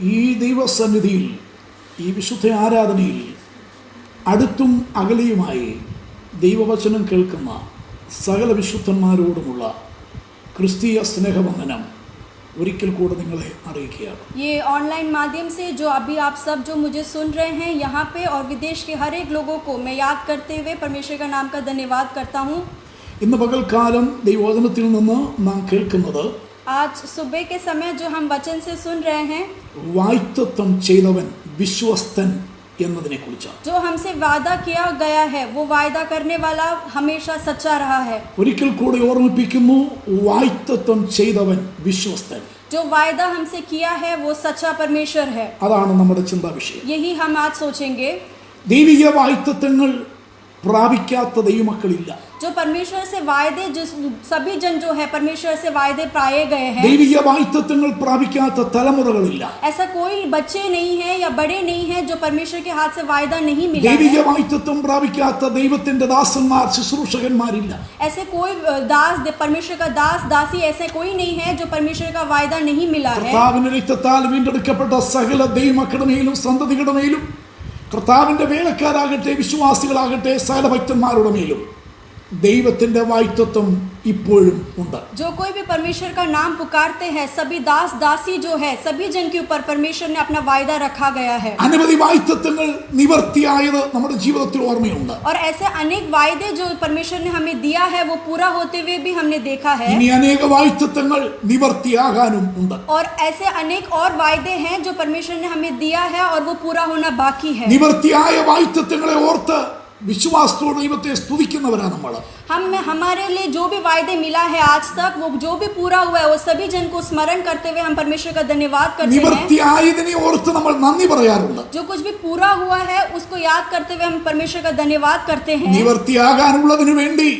ഈ ദൈവസന്നിധിയിൽ ഈ വിശുദ്ധ ആരാധനയിൽ അടുത്തും അകലെയുമായി ദൈവവചനം കേൾക്കുന്ന സകല വിശുദ്ധന്മാരോടുമുള്ള ക്രിസ്തീയ സ്നേഹവന്ദനം ഒരിക്കൽ കൂടെ നിങ്ങളെ അറിയിക്കുകയാണ്. ये ऑनलाइन माध्यम से जो अभी आप सब जो मुझे सुन रहे हैं यहाँ पे और विदेश के हर एक लोगों को मैं याद करते हुए परमेश्वर का नाम का धन्यवाद करता हूँ. ഇന്ന് പകൽക്കാലം ദൈവവചനത്തിൽ നിന്ന് നാം കേൾക്കുന്നത് आज सुबह के समय जो हम वचन से सुन रहे हैं വാഗ്ദത്തം ചെയ്തവൻ വിശ്വസ്തൻ എന്നതിനെ കുറിച്ചാണ്. जो हमसे वादा किया गया है वो वायदा करने वाला हमेशा सच्चा रहा है. ഒരിക്കൽ കൂടി ഓർമ്മിപ്പിക്കുന്നു, വാഗ്ദത്തം ചെയ്തവൻ വിശ്വസ്തൻ. जो वायदा हमसे किया है वो सच्चा परमेश्वर है. അതാണ് നമ്മുടെ ചിന്താ വിഷയം. यही हम आज सोचेंगे. ദൈവിക വാഗ്ദത്തങ്ങൾ പ്രാപിക്കാത്ത ദൈവമക്കളില്ല. जो परमेश्वर से वायदे जो सभी जन जो है परमेश्वर से वायदे पाए गए हैं, ദൈവിക വാഗ്ദത്തങ്ങൾ പ്രാപിക്കാത്ത തലമുറകളില്ല. ऐसा कोई बच्चे नहीं है या बड़े नहीं है जो परमेश्वर के हाथ से वायदा नहीं मिला ദൈവിക है. വാഗ്ദത്തം പ്രാപിക്കാത്ത ദൈവത്തിന്റെ ദാസന്മാർ ശുശ്രൂഷകന്മാരില്ല. ऐसे कोई दास परमेश्वर का दास दासी ऐसे कोई नहीं है जो परमेश्वर का वायदा नहीं मिला है. കർത്താവിന്റെ രക്തത്താൽ വീണ്ടെടുക്കപ്പെട്ട സകല ദൈവമക്കളുടെ മേലും സന്തതികളുടെ മേലും കർത്താവിന്റെ വേലക്കാരാകട്ടെ വിശ്വാസികളാകട്ടെ സകല ഭക്തന്മാരുടെ മേലും ദൈവത്തിന്റെ വാഗ്ദത്തം ഇപ്പോഴും ഉണ്ട്. जो कोई भी परमेश्वर का नाम पुकारते हैं सभी दास दासी जो है सभी जन के ऊपर परमेश्वर ने अपना वायदा रखा गया है. അനവധി വാഗ്ദത്തങ്ങൾ നിവർത്തിയായത് നമ്മുടെ ജീവിതത്തിൽ ഓർമ്മയുണ്ട്. और ऐसे अनेक वायदे जो परमेश्वर ने हमें दिया है वो पूरा होते हुए भी हमने देखा है. ഇനി അനേക വാഗ്ദത്തങ്ങൾ നിവർത്തിയാകാനും ഉണ്ട്. और ऐसे अनेक और वायदे हैं जो परमेश्वर ने हमें दिया है और वो पूरा होना बाकी है. നിവർത്തിയായ വാഗ്ദത്തങ്ങളെ ഓർത്ത് വിശ്വാസത്തോടെ ദൈവത്തെ സ്തുതിക്കുന്നവരാണ് നമ്മൾ. हम हमारे लिए जो भी वायदे मिला है आज तक वो जो भी पूरा हुआ है वो सभी जन को स्मरण करते हुए हम परमेश्वर का धन्यवाद करते हैं. നിവർത്തിയായതിനെ ഓർത്ത് നമ്മൾ നന്ദി പറയാറുണ്ട്. जो कुछ भी पूरा हुआ है उसको याद करते हुए हम परमेश्वर का धन्यवाद करते हैं. നിവർത്തിയാകാനുള്ളതിനു വേണ്ടി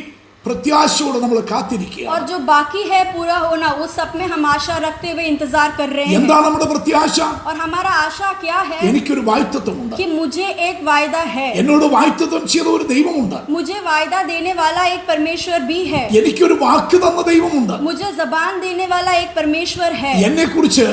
പ്രത്യാശയോടെ നമ്മൾ കാത്തിരിക്കുക. और जो बाकी है पूरा होना उस सब में हम आशा रखते हुए इंतजार कर रहे हैं. എന്താണ് നമ്മുടെ പ്രത്യാശ? और हमारा आशा क्या है എനിക്കൊരു വാഗ്ദത്തമുണ്ട്. कि मुझे एक वायदा है. എന്നോട് വാഗ്ദത്തം ചെയ്ത ഒരു ദൈവമുണ്ട്. मुझे वायदा देने वाला एक परमेश्वर भी है. എനിക്കൊരു വാക്ക് തന്ന ദൈവമുണ്ട്. मुझे जबान देने वाला एक परमेश्वर है. എന്നെ കുറിച്ച്,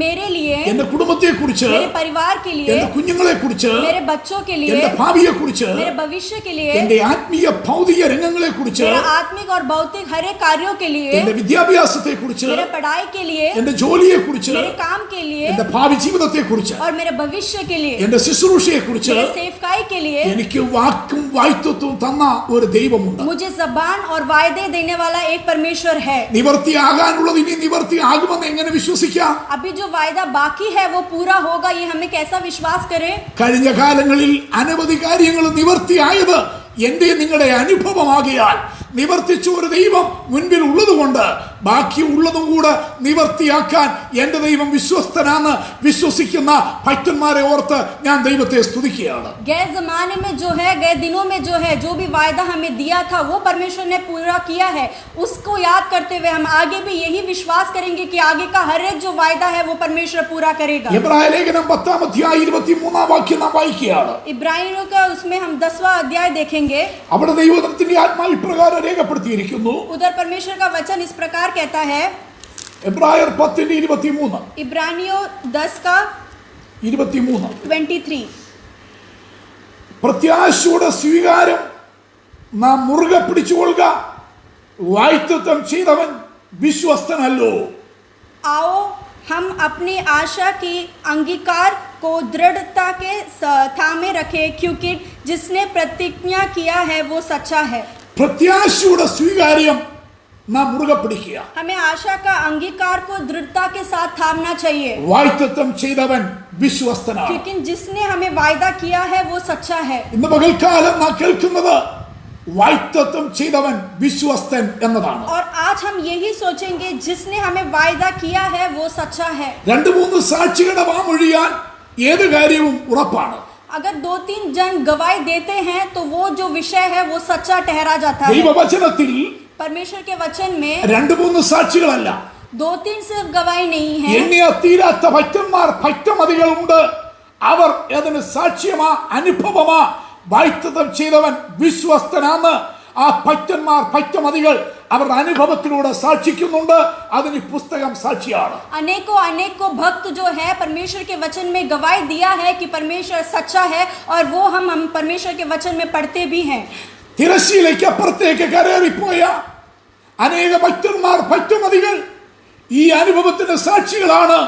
मेरे लिए, എന്റെ കുടുംബത്തെ കുറിച്ച്, मेरे परिवार के लिए, എന്റെ കുഞ്ഞുങ്ങളെ കുറിച്ച്, मेरे बच्चों के लिए, എന്റെ ഭാവിയെ കുറിച്ച്, मेरे भविष्य के लिए, എന്റെ ആത്മീയ ഭൗതിക രംഗങ്ങളെ കുറിച്ച്, मेरे आत्मिक और भौतिक हर एक कार्यों के लिए, എന്റെ വിദ്യാഭ്യാസത്തെ കുറിച്ച്, मेरे पढ़ाई के लिए, എന്റെ ജോലിയെ കുറിച്ച്, मेरे काम के लिए എന്റെ ഭാവി ജീവിതത്തെ കുറിച്ച്, और मेरे भविष्य के लिए, എന്റെ ശുശ്രൂഷയെ കുറിച്ച് मेरे सेवकाई के लिए എനിക്ക് വാക്കും വാഗ്ദത്തവും തന്ന ഒരു ദൈവമുണ്ട്. मुझे जबान और वायदे देने वाला एक परमेश्वर है. നിവർത്തിയാകാനുള്ളത് ഇനി നിവർത്തിയാകുമെന്ന് എങ്ങനെ വിശ്വസിക്കാം? अभी जो वायदा बाकी है वो पूरा होगा ये हमें कैसा विश्वास करें? കഴിഞ്ഞ കാലങ്ങളിൽ അനവധി കാര്യങ്ങൾ നിവർത്തിയായത് എന്റെ നിങ്ങളുടെ അനുഭവമാകിയാൽ നിവർത്തിച്ച ഒരു ദൈവം മുൻപിൽ ഉള്ളതുകൊണ്ട് ബാക്കി ഉള്ളതും കൂടെ നിവർത്തിയാക്കാൻ എന്റെ ദൈവം വിശ്വസ്തനാണ് വിശ്വസിക്കുന്ന ഭക്തന്മാരെ ഓർത്ത് ഞാൻ ദൈവത്തെ സ്തുതിക്കുകയാണ്. गए जमाने में जो है गए दिनों में जो है जो भी वायदा हमें दिया था वो परमेश्वर ने पूरा किया है. उसको याद करते हुए हम आगे भी यही विश्वास करेंगे कि आगे का हर एक जो वायदा है वो परमेश्वर पूरा करेगा. എബ്രായ ലേഖനം 10-ാം അധ്യായം 23-ാം വാക്യം നാം വായിക്കുകയാണ്. इब्रानियों का उसमें हम 10वां अध्याय देखेंगे. അവിടെ ദൈവത്തിന്റെ ആത്മാവ് ഇപ്രകാരം രേഖപ്പെടുത്തിയിരിക്കുന്നു. उधर परमेश्वर का वचन इस प्रकार कहता है. എബ്രായർ 10:23. इब्रानियों 10 का 23. 23. പ്രത്യാശയുടെ സ്വീകാരം നാം മുറുകെ പിടിച്ചുകൊള്ളുക. വാഗ്ദത്തം ചെയ്തവൻ വിശ്വസ്തനല്ലോ. आओ हम अपनी आशा की अंगीकार को दृढ़ता के थामे रखें क्योंकि जिसने प्रतिज्ञा किया है वो सच्चा है. പ്രത്യാശയുടെ സ്വീകാര്യം നാം മുറുകെ പിടിക്കുക. हमें आशा का अंगीकार को दृढ़ता के साथ थामना चाहिए വാഗ്ദത്തം ചെയ്തവൻ വിശ്വസ്തനാണ്. क्योंकि जिसने हमें वायदा किया है वो सच्चा है. ഇന്ന് പകൽക്കാലം നാം കേൾക്കുന്നത് വാഗ്ദത്തം ചെയ്തവൻ വിശ്വസ്തൻ എന്നതാണ്. और आज हम यही सोचेंगे जिसने हमें वायदा किया है वो सच्चा है. 2-3 സാക്ഷികളുടെ വാമൊഴിയാൻ ഏത് കാര്യവും ഉറപ്പാണ്. अगर 2-3 जन गवाही देते हैं तो वो जो विषय है वो सच्चा ठहरा जाता है. ദൈവവചനത്തിൽ परमेश्वर के वचन में 2-3 സാക്ഷികളല്ല, 2-3 सिर्फ गवाही नहीं है. എണ്ണിയ തീരാത്ത ഭക്തന്മാർ ഭക്തമതികളുണ്ട്. അവർ അതിന് സാക്ഷ്യമാ അനുഭവമാ വാഗ്ദത്തം ചെയ്തവൻ വിശ്വസ്തനാണ് ആ ഭക്തന്മാർ ഭക്തമതികൾ അവരുടെ അനുഭവത്തിലൂടെ സാക്ഷിക്കുന്നുണ്ട്. അതിന് പുസ്തകം സാക്ഷിയാണ്. अनेकों अनेकों भक्त जो है परमेश्वर के वचन में गवाही दिया है कि परमेश्वर सच्चा है, और वो हम परमेश्वर के वचन में पढ़ते भी हैं. തിരശ്ശീലയ്ക്ക് അപ്പുറത്തേക്ക് കരേറിപ്പോയ അനേക ഭക്തന്മാർ ഭക്തമതികൾ ഈ അനുഭവത്തിന്റെ സാക്ഷികളാണ്.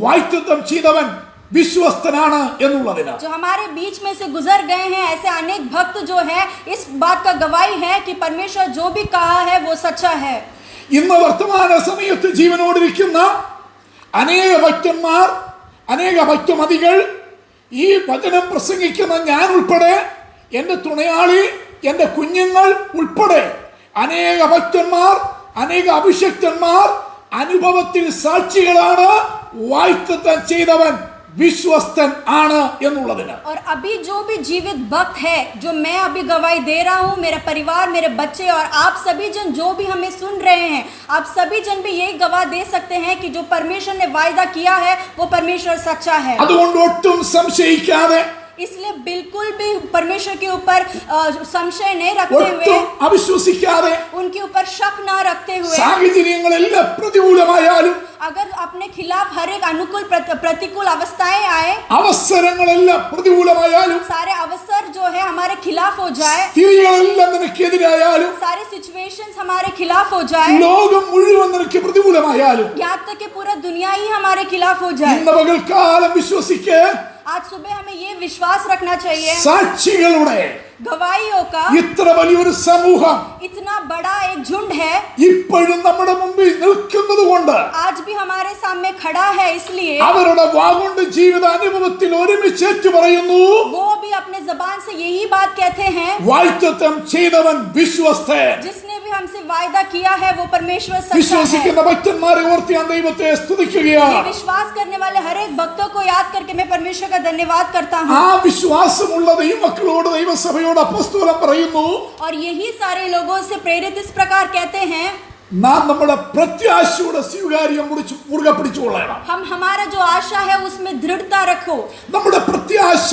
വാഗ്ദത്തം ചെയ്തവൻ വിശ്വസ്തനാണ് എന്നുള്ളതിന്. जो हमारे बीच में से गुजर गए हैं, ऐसे अनेक भक्त जो है इस बात का गवाही है कि परमेश्वर जो भी कहा है वो सच्चा है. ഇന്ന് വർത്തമാന സമയത്ത് ജീവനോടിരിക്കുന്ന അനേക ഭക്തന്മാർ, അനേക ഭക്തമതികൾ, ഈ വചനം പ്രസംഗിക്കുന്ന ഞാൻ ഉൾപ്പെടെ, എൻ്റെ തുണയാളി, എൻ്റെ കുഞ്ഞുങ്ങൾ ഉൾപ്പെടെ അനേക ഭക്തന്മാർ, അനേക അഭിഷക്തന്മാർ അനുഭവത്തിൽ സാക്ഷികളാണ്. വാഗ്ദത്തം ചെയ്തവൻ വിശ്വസ്തൻ ആണ് എന്നുള്ളതിന്. और अभी जो भी जीवित भक्त है, जो मैं अभी गवाही दे रहा हूँ, मेरा परिवार, मेरे बच्चे और आप सभी जन जो भी हमें सुन रहे हैं, आप सभी जन भी यही गवाह दे सकते हैं कि जो परमेश्वर ने वायदा किया है वो परमेश्वर सच्चा है. അതുകൊണ്ട് ഒട്ടും സംശയിക്കാതെ, इसलिए बिल्कुल भी परमेश्वर के ऊपर संशय नहीं रखते हुए, ഒട്ടും അവിശ്വസിക്കാതെ, उनके ऊपर शक न रखते हुए, സാഹചര്യങ്ങളെല്ലാം പ്രതികൂലമായാലും, अगर अपने खिलाफ हर एक अनुकूल प्रतिकूल अवस्थाएं आए, അവസരങ്ങളെല്ലാം പ്രതികൂലമായാലും, सारे अवसर जो है हमारे खिलाफ हो जाए, സ്ഥിതികളെല്ലാം നിനക്കെതിരായാലും, सारे सिचुएशंस हमारे खिलाफ हो जाए, ലോകം മുഴുവൻ നിനക്ക് പ്രതികൂലമായാലും, यहाँ तक कि पूरा दुनिया ही हमारे खिलाफ हो जाए, ഇന്ന് പകൽക്കാലം വിശ്വസിക്ക്. आज सुबह हमें ये विश्वास रखना चाहिए, സാക്ഷികളുടെ गवाहियों का ഇത്ര വലിയൊരു സമൂഹം इतना बड़ा एक झुंड है ഇപ്പോഴും നമ്മുടെ മുമ്പിൽ നിൽക്കുന്നത് കൊണ്ട്, आज भी हमारे सामने खड़ा है, इसलिए അവരുടെ വാഗുണ്ട് ജീവിത അനുഭവത്തിൽ ഒരുമിച്ച് ഏറ്റുപറയുന്നു, वो भी अपने जबान से यही बात कहते हैं, വാഗ്ദത്തം ചെയ്തവൻ വിശ്വസ്തൻ. जिसने भी हमसे वायदा किया है वो परमेश्वर सच्चा है. വിശ്വസിക്കുന്ന ഭക്തന്മാരെ ഓർത്ത് ഞാൻ ദൈവത്തെ സ്തുതിക്കുകയാണ്. ये विश्वास करने वाले हर एक भक्तों को याद करके मैं परमेश्वर का धन्यवाद करता हूँ. ആ വിശ്വാസമുള്ള ദൈവമക്കളോട് ദൈവസഭയോട് അപ്പോസ്തലൻ പറയുന്നു, और यही सारे लोगों से प्रेरित इस प्रकार कहते हैं, നാം നമ്മുടെ പ്രത്യാശയുടെ സ്വീകാര്യം മുറുകെ പിടിച്ചുകൊള്ളണം. हम हमारा जो आशा है उसमें दृढ़ता रखो, നമ്മുടെ പ്രത്യാശ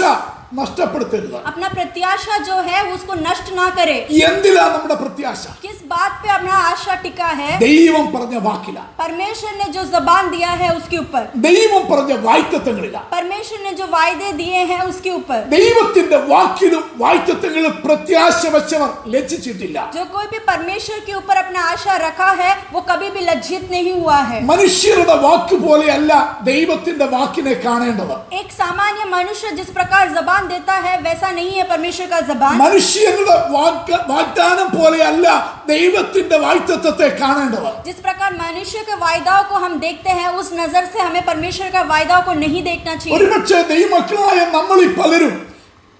നഷ്ടപ്പെടുത്തരുത്. अपना प्रत्याशा जो है उसको नष्ट ना करे. എന്തിലാ നമ്മുടെ പ്രത്യാശ? किस बात पे अपना आशा टिका है? ദൈവം പറഞ്ഞ വാക്കില, परमेश्वर ने जो जबान दिया है उसके ऊपर, ദൈവം പറഞ്ഞ വാഗ്ദത്തങ്ങളില, परमेश्वर ने जो वायदे दिए हैं उसके ऊपर. ദൈവത്തിന്റെ വാക്കിലും വാഗ്ദത്തങ്ങളിലും പ്രത്യാശ വെച്ചവർ ലജ്ജിച്ചിട്ടില്ല. जो कोई भी परमेश्वर के ऊपर अपना आशा रखा है वो कभी भी लज्जित नहीं हुआ है. മനുഷ്യരുടെ വാക്ക് പോലെയല്ല ദൈവത്തിന്റെ വാക്കിനെ കാണേണ്ടത്. एक सामान्य मनुष्य जिस प्रकार जबान देता है वैसा नहीं है परमेश्वर का जबान. മനുഷ്യരുടെ വാഗ്ദാനം പോലെയല്ല ദൈവത്തിന്റെ വാഗ്ദത്തത്തെ കാണേണ്ടത്. जिस प्रकार मनुष्य के वायदाओं को हम देखते हैं उस नजर से हमें परमेश्वर का वायदाओं को नहीं देखना चाहिए. ഒരുപക്ഷെ ദൈവമക്കളായ നമ്മളിൽ പലരും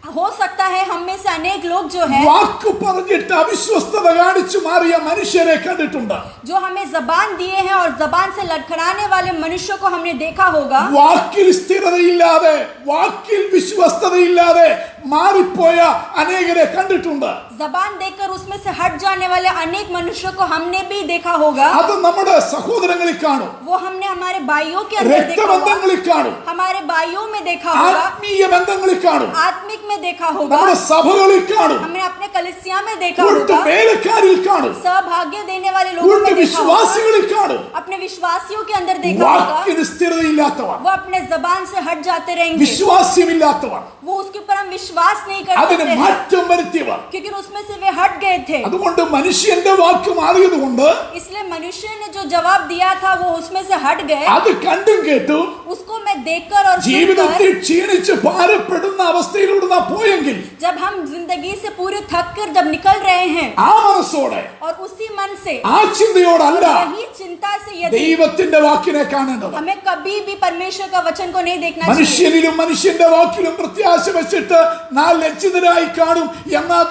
हो सकता है हम में से अनेक लोग जो है വാക്ക് പറഞ്ഞിട്ട് അവിശ്വസ്തത കാണിച്ചു മാറിയ മനുഷ്യരെ കണ്ടിട്ടുണ്ട്. जो हमें जबान दिए हैं और जबान से लड़खड़ाने वाले मनुष्यों को हमने देखा होगा. വാക്കിൽ സ്ഥിരതയില്ലാതെ, വാക്കിൽ വിശ്വസ്തതയില്ലാതെ മാറിപ്പോയ അനേകരെ കണ്ടിട്ടുണ്ട്. जबान देकर उसमें से हट जाने वाले अनेक मनुष्यों को हमने भी देखा होगा. അത് നമ്മുടെ സഹോദരങ്ങളിൽ കാണും, वो हमने हमारे भाइयों के अंदर देखा होगा, രക്തബന്ധങ്ങളിൽ കാണും, हमारे भाइयों में देखा होगा, ആത്മീയ ബന്ധങ്ങളിൽ കാണും, आत्मिक में देखा होगा, നമ്മുടെ സഭകളിൽ കാണും, हमने अपने कलीसिया में देखा കൂട്ടു होगा, വേലക്കാരിൽ കാണും, सहभाग्य देने वाले लोगों കൂട്ടു में देखा होगा, വിശ്വാസികളിൽ കാണും. अपने विश्वासियों के अंदर देखा होगा. വാക്കിന് സ്ഥിരതയില്ലാത്തവർ, वो अपने जबान से हट जाते रहेंगे, വിശ്വാസ്യമില്ലാത്തവർ, वो उसके ऊपर हम विश्वास नहीं कर അതിന് सकते हैं, മാറ്റം വരുത്തിയവർ. क्योंकि उसमें से वे हट गए थे. അതുകൊണ്ട് മനുഷ്യന്റെ വാക്ക് മാറിയത് കൊണ്ട് इसलिए मनुष्य ने जो जवाब दिया था वो उसमें से हट गए. അത് കണ്ടും കേട്ടും उसको मैं देखकर और ജീവിതത്തിൽ सुनकर, ക്ഷീണിച്ച് ഭാരപ്പെടുന്ന അവസ്ഥയിലൂടെ നാം പോയെങ്കിൽ जब हम जिंदगी से पूरे थक कर जब निकल रहे हैं ആ മനസ്സോടെ, और उसी मन से, ആ ചിന്തയോടല്ല वही चिंता से, यदि ദൈവത്തിന്റെ വാക്കിനെ കാണേണ്ടത്. हमें कभी भी परमेश्वर का वचन को नहीं देखना चाहिए. മനുഷ്യനിലും മനുഷ്യന്റെ വാക്കിലും പ്രത്യാശ വെച്ചിട്ട് നാം ലജ്ജിതരായി കാണും. എന്നാൽ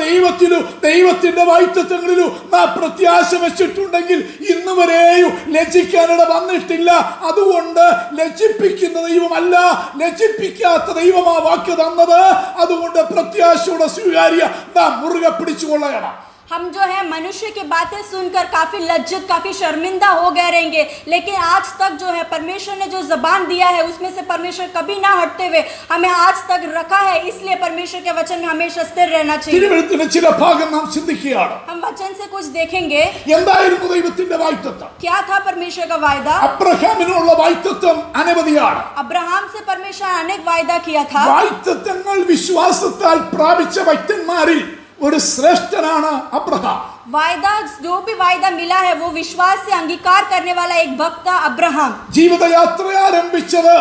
ദൈവത്തിന്റെ വാഗ്ദത്തങ്ങളിലും നാം പ്രത്യാശ വെച്ചിട്ടുണ്ടെങ്കിൽ ഇന്ന് വരെയും ലജ്ജിക്കാനിട വന്നിട്ടില്ല. അതുകൊണ്ട് ലജ്ജിപ്പിക്കുന്ന ദൈവമല്ല, ലജ്ജിപ്പിക്കാത്ത ദൈവമാ വാക്ക് തന്നത്. അതുകൊണ്ട് പ്രത്യാശയുടെ സ്വീകാര്യ നാം മുറുകെ പിടിച്ചുകൊള്ളണം. हम जो है मनुष्य की बातें सुनकर काफी लज्जित, काफी शर्मिंदा हो गए रहेंगे, लेकिन आज तक जो है परमेश्वर ने जो जबान दिया है उसमें से परमेश्वर कभी ना हटते हुए हमें आज तक रखा है, इसलिए परमेश्वर के वचन में हमेशा स्थिर रहना चाहिए। തിരുവെഴുത്തിന്റെ ചില ഭാഗം നാം ചിന്തിക്കുകയാണ്. हम वचन से कुछ देखेंगे എന്തായിരുന്നു ദൈവത്തിന്റെ വാഗ്ദത്തം? क्या था परमेश्वर का वायदा। അബ്രഹാമിനുള്ള വാഗ്ദത്തം അനവധിയാണ്. अब्राहम से परमेश्वर ने अनेक वायदा किया था। വാഗ്ദത്തങ്ങൾ വിശ്വാസത്താൽ പ്രാപിച്ച വ്യക്തിന്മാരിൽ ഒരു ശ്രേഷ്ഠനാണ് അബ്രഹാം. वायदा, जो भी वायदा मिला है वो विश्वास से अंगीकार करने वाला एक भक्त था अब्राहम। ജീവിതയാത്ര ആരംഭിച്ചത്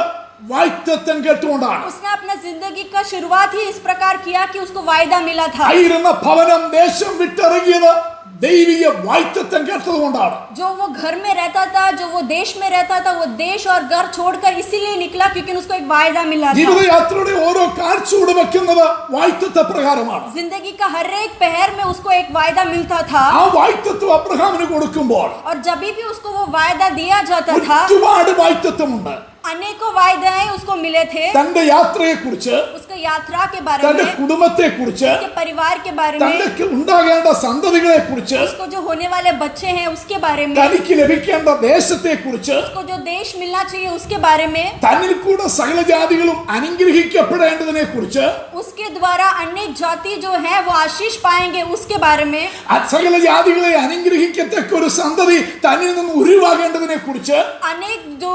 വാഗ്ദത്തം കേട്ടുകൊണ്ടാണ്. उसने अपना जिंदगी का शुरुआत ही इस प्रकार किया कि उसको वायदा मिला था। ആയിരുന്ന ഭവനം ദേശം വിട്ടിറങ്ങിയത് ദൈവിക വാഗ്ദത്തം കേട്ടതുകൊണ്ടാണ്. जो वो घर में रहता था, जो वो देश में रहता था, वो देश और घर छोड़कर इसीलिए निकला क्योंकि उसको एक वायदा मिला था। ജീവിതയാത്രയുടെ ഓരോ കാഴ്ചയോട് വെക്കുന്നത് വാഗ്ദത്ത പ്രകാരമാണ്. जिंदगी का हर एक पहर में उसको एक वायदा मिलता था। ആ വാഗ്ദത്തം അബ്രഹാമിന് കൊടുക്കുമ്പോൾ और जब भी उसको वो वायदा दिया जाता था, ഒരുപാട് വാഗ്ദത്തമുണ്ട്. अनेकों वायदाएं उसको मिले थे। തന്റെ യാത്രയെക്കുറിച്ച്, उसके यात्रा के बारे തന്റെ में, കുടുംബത്തെക്കുറിച്ച്, उसके परिवार के बारे में, തനിക്ക് ഉണ്ടാകേണ്ട സന്തതികളെക്കുറിച്ച്, उसको जो होने वाले बच्चे हैं उसके बारे में, തനിക്ക് ലഭിക്കേണ്ട ദേശത്തെക്കുറിച്ച്, उसको जो देश मिलना चाहिए उसके बारे में, തന്നിൽ കൂടെ സകല ജാതികളും അനുഗ്രഹിക്കപ്പെടേണ്ടതിനെ കുറിച്ച്, उसके द्वारा अनेक जाति जो है वो आशीष पाएंगे उसके बारे में, സകല ജാതികളെ അനുഗ്രഹിക്കത്തക്ക ഒരു സന്തതി തന്നിൽ നിന്ന് ഉരുവാകേണ്ടതിനെ കുറിച്ച്, अनेक जो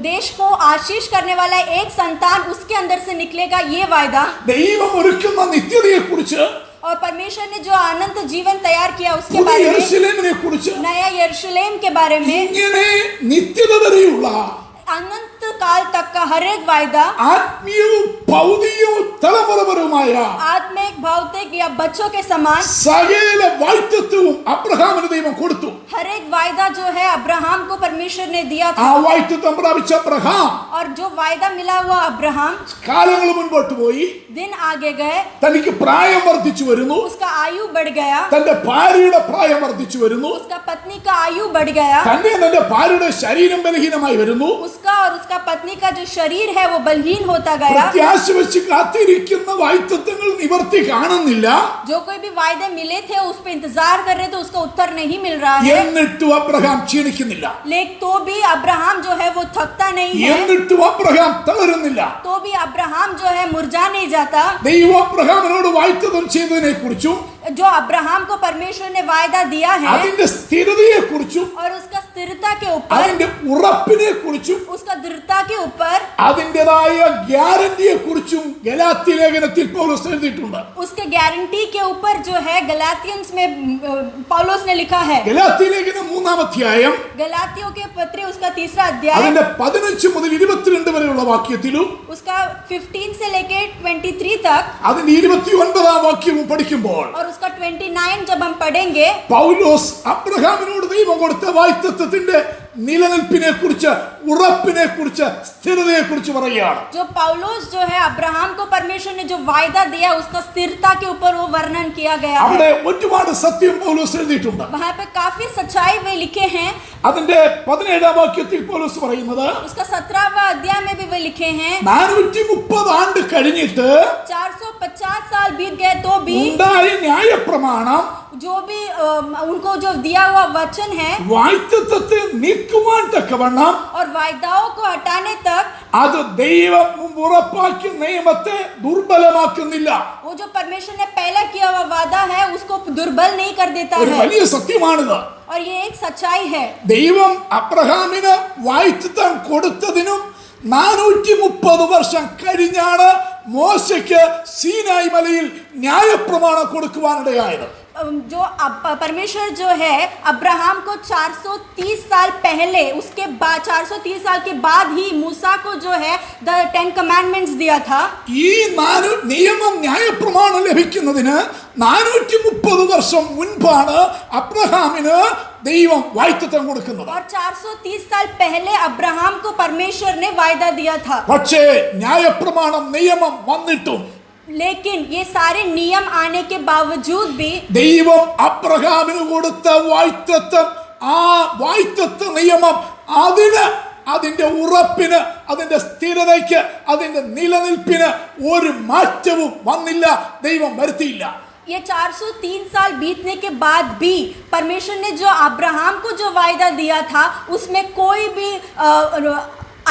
देश को आशीष करने वाला एक संतान उसके अंदर से निकलेगा, ये वायदा। ദൈവം ഒരുക്കുന്ന നിത്യതയെക്കുറിച്ച്, और परमेश्वर ने जो अनंत जीवन तैयार किया उसके പുതിയ बारे में, യെരൂശലേമിനെ കുറിച്ച്, नया यरूशलेम के बारे में, ഇങ്ങനെ നിത്യത വരെയുള്ള अनंत काल तक का हर एक वायदा, ആത്മീയവും ഭൗതികവും തലമുറപരവുമായ आत्मिक, भौतिक या बच्चों के समान സകല വാഗ്ദത്തവും അബ്രഹാമിന് ദൈവം കൊടുത്തു. हर एक वायदा जो है अब्राहम को परमेश्वर ने दिया ആ था। വാഗ്ദത്തം പ്രാപിച്ച അബ്രഹാം और जो वायदा मिला हुआ अब्राहम, കാലങ്ങൾ മുൻപോട്ട് പോയി. दिन आगे गए, തനിക്ക് പ്രായം വർദ്ധിച്ചു വരുന്നു. उसका आयु बढ़ गया, തന്റെ ഭാര്യയുടെ പ്രായം വർദ്ധിച്ചു വരുന്നു. उसका पत्नी का आयु बढ़ गया, തന്റെ ഭാര്യയുടെ ശരീരം ബലഹീനമായി വരുന്നു. उसका और उसका पत्नी का जो शरीर है वो बलहीन होता गया। പ്രത്യാശ വെച്ച് കാത്തിരിക്കുന്ന വാഗ്ദത്തങ്ങൾ നിവർത്തി കാണുന്നില്ല. जो कोई भी वायदे मिले थे उस पे इंतजार कर रहे थे, उसका उत्तर नहीं मिल रहा है। എന്നിട്ടും അബ്രഹാം ക്ഷീണിക്കുന്നില്ല. लेकिन तो भी अब्राहम जो है वो थकता नहीं है, എന്നിട്ടും അബ്രഹാം തളരുന്നില്ല. तो भी अब्राहम जो है मुरझा नहीं जाता। ദൈവം അബ്രഹാമിനോട് വാഗ്ദത്തം ചെയ്തതിനെ കുറിച്ചും जो अब्राहम को परमेश्वर ने वायदा दिया है അതിന്റെ സ്ഥിരതയെ കുറിച്ചും और उसका स्थिरता के ऊपर, അതിന്റെ ഉറപ്പിനെ കുറിച്ചും उसका दृढ़ता के ऊपर, അതിൻ്റെതായ ഗ്യാരണ്ടിയെ കുറിച്ചും ഗലാത്യ ലേഖനത്തിൽ പൗലോസ് എഴുതിയിട്ടുണ്ട്. उसके गारंटी के ऊपर जो है गलातियंस में पौलुस ने लिखा है। ഗലാത്യ ലേഖനം 3-ാം അധ്യായം गलातियों के पत्री उसका 3रा अध्याय, അതിന്റെ 15 മുതൽ 22 വരെയുള്ള വാക്യത്തിലും उसका 15 से लेके 23 तक അതിന്റെ 29-ാം വാക്യവും പഠിക്കുമ്പോൾ और उसका 29 जब हम पढ़ेंगे, പൗലോസ് അബ്രഹാമിനോട് ദൈവം കൊടുത്ത വാഗ്ദത്തത്തിന്റെ നിലനിൽപ്പിനെ കുറിച്ച്, ഉറപ്പിനെ കുറിച്ച്, സ്ഥിരതയെ കുറിച്ച് പറയുകയാണ്. जो पौलुस जो है अब्राहम को परमेश्वर ने जो वायदा दिया उसका स्थिरता के ऊपर वो वर्णन किया गया है। അവിടെ ഒരുപാട് സത്യം പൗലോസ് എഴുതിയിട്ടുണ്ട്. वहाँ पे काफी सच्चाई वे लिखे हैं। അതിന്റെ 17-ാം വാക്യത്തിൽ പൗലോസ് പറയുന്നത്, उसका 17वां अध्याय में भी वे लिखे हैं, 430 ആണ്ട് കഴിഞ്ഞിട്ട് 450 साल बीत गए तो भी ഉണ്ടായ ന്യായപ്രമാണം जो भी उनको जो दिया हुआ वचन है വാഗ്ദത്തത്തെ നീക്കുവാൻ തക്കവണ്ണം और वायदाओं को हटाने तक അത് ദൈവം ഉറപ്പാക്കിയ നിയമത്തെ ദുർബലമാക്കുന്നില്ല. वो जो परमेश्वर ने पहले किया हुआ वादा है उसको दुर्बल नहीं कर देता ഒരു है। വലിയ സത്യമാണിത്. और ये एक सच्चाई है। ദൈവം അബ്രഹാമിന് വാഗ്ദത്തം കൊടുത്തതിനും 430 വർഷം കഴിഞ്ഞാണ് മോശയ്ക്ക് സീനായി മലയിൽ ന്യായപ്രമാണം കൊടുക്കുവാനിടയായത്. जो परमेश्वर जो है अब्राहम को 430 साल पहले, उसके बाद 430 साल के बाद ही मूसा को जो है द 10 कमांडमेंट्स दिया था। ഈ നിയമം ന്യായപ്രമാണം ലഭിക്കുന്നതിന് 430 വർഷം മുൻപാണ് അബ്രഹാമിന് ദൈവം വാഗ്ദത്തം കൊടുക്കുന്നത്. और 430 साल पहले अब्राहम को परमेश्वर ने वायदा दिया था। പക്ഷേ ന്യായപ്രമാണം നിയമം വന്നിട്ടും, लेकिन ये सारे नियम आने के बावजूद भी ദൈവം അബ്രഹാമിന് കൊടുത്ത വാഗ്ദത്തം, ആ വാഗ്ദത്ത നിയമം അതിന്റെ ഉറപ്പിന്, അതിന്റെ സ്ഥിരതയ്ക്ക്, അതിന്റെ നിലനിൽപ്പിന് ഒരു മാറ്റവും വന്നില്ല, ദൈവം വരുത്തിയില്ല. ये 403 साल बीतने के बाद भी परमेश्वर ने जो अब्राहम को जो वायदा दिया था उसमें कोई भी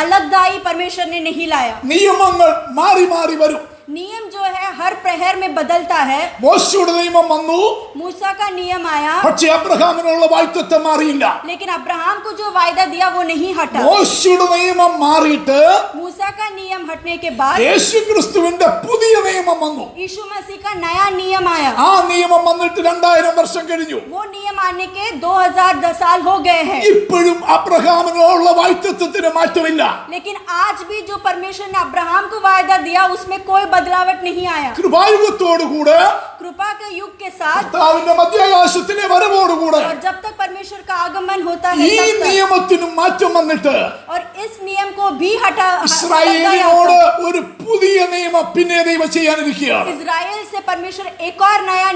अलगदाई परमेश्वर ने नहीं लाया। നിയമങ്ങൾ മാറി മാറി വരും. नियम जो है हर प्रहर में बदलता है। മോശയുടെ നിയമം വന്നു, मूसा का नियम आया, പക്ഷേ അബ്രഹാമിനുള്ള വാഗ്ദത്തം മാറിയില്ല. लेकिन अब्राहम को जो वायदा दिया वो नहीं हटा। മോശയുടെ നിയമം മാറിയിട്ട് मूसा का नियम हटने के बाद യേശുക്രിസ്തുവിന്റെ പുതിയ നിയമം വന്നു. यीशु मसीह का नया नियम आया। ആ നിയമം വന്നിട്ട് 2000 വർഷം കഴിഞ്ഞു. वो नियम आने के 2010 साल हो गए हैं। ഇപ്പോഴും അബ്രഹാമിനുള്ള വാഗ്ദത്തത്തിന് മാറ്റമില്ല. लेकिन आज भी जो परमेश्वर ने अब्राहम को वायदा दिया उसमें कोई बदलावट नहीं आया। കൃപായുഗത്തോടുകൂടെ कृपा के युग के साथ കർത്താവിന്റെ മധ്യാകാശത്തിലെ വരവോടുകൂടെ और जब तक परमेश्वर का आगमन होता है ഈ तब तक, നിയമത്തിനും മാറ്റം വന്നിട്ട് और इस नियम को भी हटा ഇസ്രായേലിനോട് ഒരു പുതിയ നിയമം പിന്നെ ദൈവം ചെയ്യാനിരിക്കുകയാണ്. इजराइल से परमेश्वर एक और नया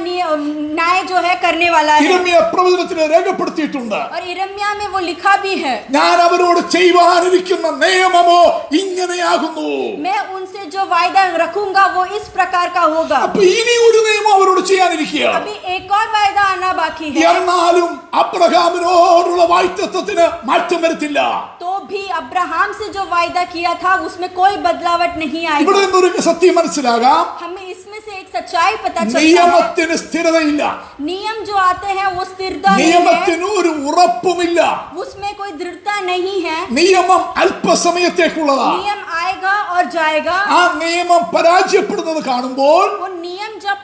न्याय जो है करने वाला है। യിരെമ്യാ പ്രവചനത്തിൽ രേഖപ്പെടുത്തിയിട്ടുണ്ട്. और यिर्मयाह में वो लिखा भी है, ഞാൻ അവരോട് ചെയ്യുവാനിരിക്കുന്ന നിയമമോ ഇങ്ങനെയാകുന്നു. मैं उनसे जो वायदा रखूंगा वो इस प्रकार का होगा। അപ്പൊ ഇനി ഒരു നിയമം അവരോട് ചെയ്യാനിരിക്കുകയാണ്. अभी एक और वायदा आना बाकी है। എന്നാലും അബ്രഹാമിനോടുള്ള വാഗ്ദത്തത്തിന് മാറ്റം വരുത്തില്ല. तो भी अब्राहम से जो वायदा किया था उसमें कोई बदलावट नहीं ഇവിടെ आएगा। നിന്നൊരു സത്യം മനസ്സിലാകാം. हमें इसमें से एक सच्चाई पता चलता है, നിയമത്തിന് സ്ഥിരതയില്ല. नियम जो आते हैं वो स्थिरता नहीं है, നിയമത്തിന് ഒരു ഉറപ്പുമില്ല. उसमें कोई दृढ़ता नहीं है। നിയമം അല്പസമയത്തേക്കുള്ളതാണ്. नियम आएगा और जाएगा। ആ നിയമം പരാജയപ്പെടുന്നത് കാണുമ്പോൾ वो नियम जब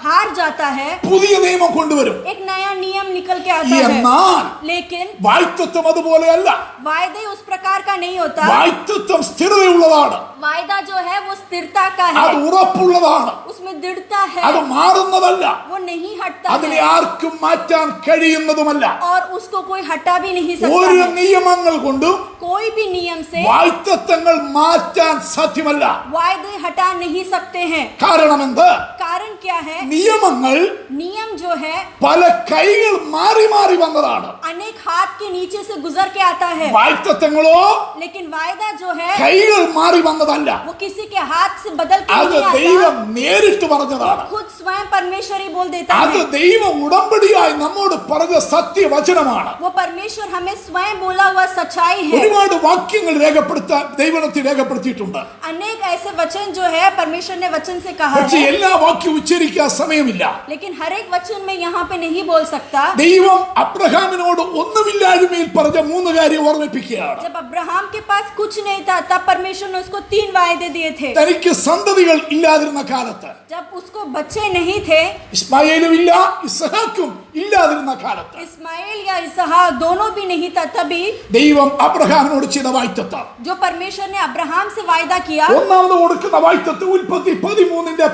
हार जाता है പുതിയ നിയമം കൊണ്ടുവരും. एक नया नियम निकल के आता है। എന്നാൽ लेकिन വാഗ്ദത്തം അതുപോലെയല്ല. वायदे उस प्रकार का नहीं होता। വാഗ്ദത്തം സ്ഥിരതയുള്ളതാണ്. वायदा जो है वो स्थिरता का അത് है, ഉറപ്പുള്ളതാണ്. उसमें दृढ़ता है, അത് മാറുന്നതല്ല. वो नहीं हटता അതിനെ है ആർക്കും മാറ്റാൻ കഴിയുന്നതുമല്ല. और उसको कोई हटा भी नहीं सकता ഒരു है। നിയമങ്ങൾ കൊണ്ടും कोई भी नियम से വാഗ്ദത്തങ്ങൾ മാറ്റാൻ സാധ്യമല്ല. वायदे हटा नहीं सकते हैं। കാരണം എന്ത്? कारण क्या है? നിയമങ്ങൾ नियम जो है പല കൈകൾ മാറി മാറി വന്നതാണ്. अनेक हाथ के नीचे से गुजर के आता है, വാഗ്ദത്തങ്ങളോ लेकिन वायदा जो है കൈകൾ മാറി വന്നതല്ല. वो किसी के हाथ से बदल के അത് नहीं ദൈവം आता, നേരിട്ട് പറഞ്ഞതാണ്. खुद स्वयं परमेश्वर ही बोल देता അത് है। ദൈവ ഉടമ്പടിയായി നമ്മോട് പറഞ്ഞ സത്യവചനമാണ്. वो परमेश्वर हमें स्वयं बोला हुआ सच्चाई है। ഒരുപാട് വാക്യങ്ങൾ രേഖപ്പെടുത്താൻ ദൈവത്തിൽ രേഖപ്പെടുത്തിയിട്ടുണ്ട്. अनेक ऐसे वचन जो है परमेश्वर ने वचन से कहा പക്ഷെ है, എല്ലാ വാക്യവും ഉച്ചരിക്കാൻ സമയമില്ല. लेकिन हर एक वचन में यहाँ पे नहीं बोल सकता। ദൈവം അബ്രഹാമിനോട് ഒന്നുമില്ലായ്മയിൽ പറഞ്ഞ 3 കാര്യം ഓർമ്മിപ്പിക്കുകയാണ്. जब अब्राहम के पास कुछ नहीं था तब परमेश्वर ने उसको 3 वायदे दिए थे। തനിക്ക് സന്തതികൾ ഇല്ലാതിരുന്ന കാലത്ത്, जब उसको बच्चे नहीं थे, ഇസ്മായേലും ഇല്ല ഇസ്ഹാക്കും ഇല്ലാതിരുന്ന കാലത്ത് इस्माइल या इसहाक दोनों भी नहीं था, तभी ദൈവം അബ്രഹാമിനോട് ചെയ്ത വാഗ്ദത്തം, जो परमेश्वर ने अब्राहम से वायदा किया, ഒന്നാമത് കൊടുക്കുന്ന വാഗ്ദത്തം ഉൽപ്പത്തി 13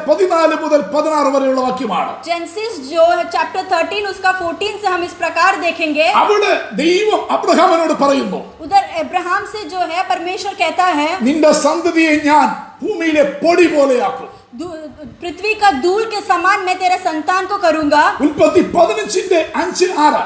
14 മുതൽ 16 വരെയുള്ള വാക്യമാണ്. जेनेसिस जो है चैप्टर 13 उसका 14 से हम इस प्रकार देखेंगे। അവിടെ ദൈവം അബ്രഹാമിനോട് പറയുന്നു, उधर अब्राहम से जो है परमेश्वर कहता है, നിന്റെ സന്തതിയെ ഞാൻ ഭൂമിയിലെ പൊടി പോലെയാക്കും. पृथ्वी का धूल के समान मैं तेरे संतान को करूंगा। ഉൽപ്പത്തി 15:5-6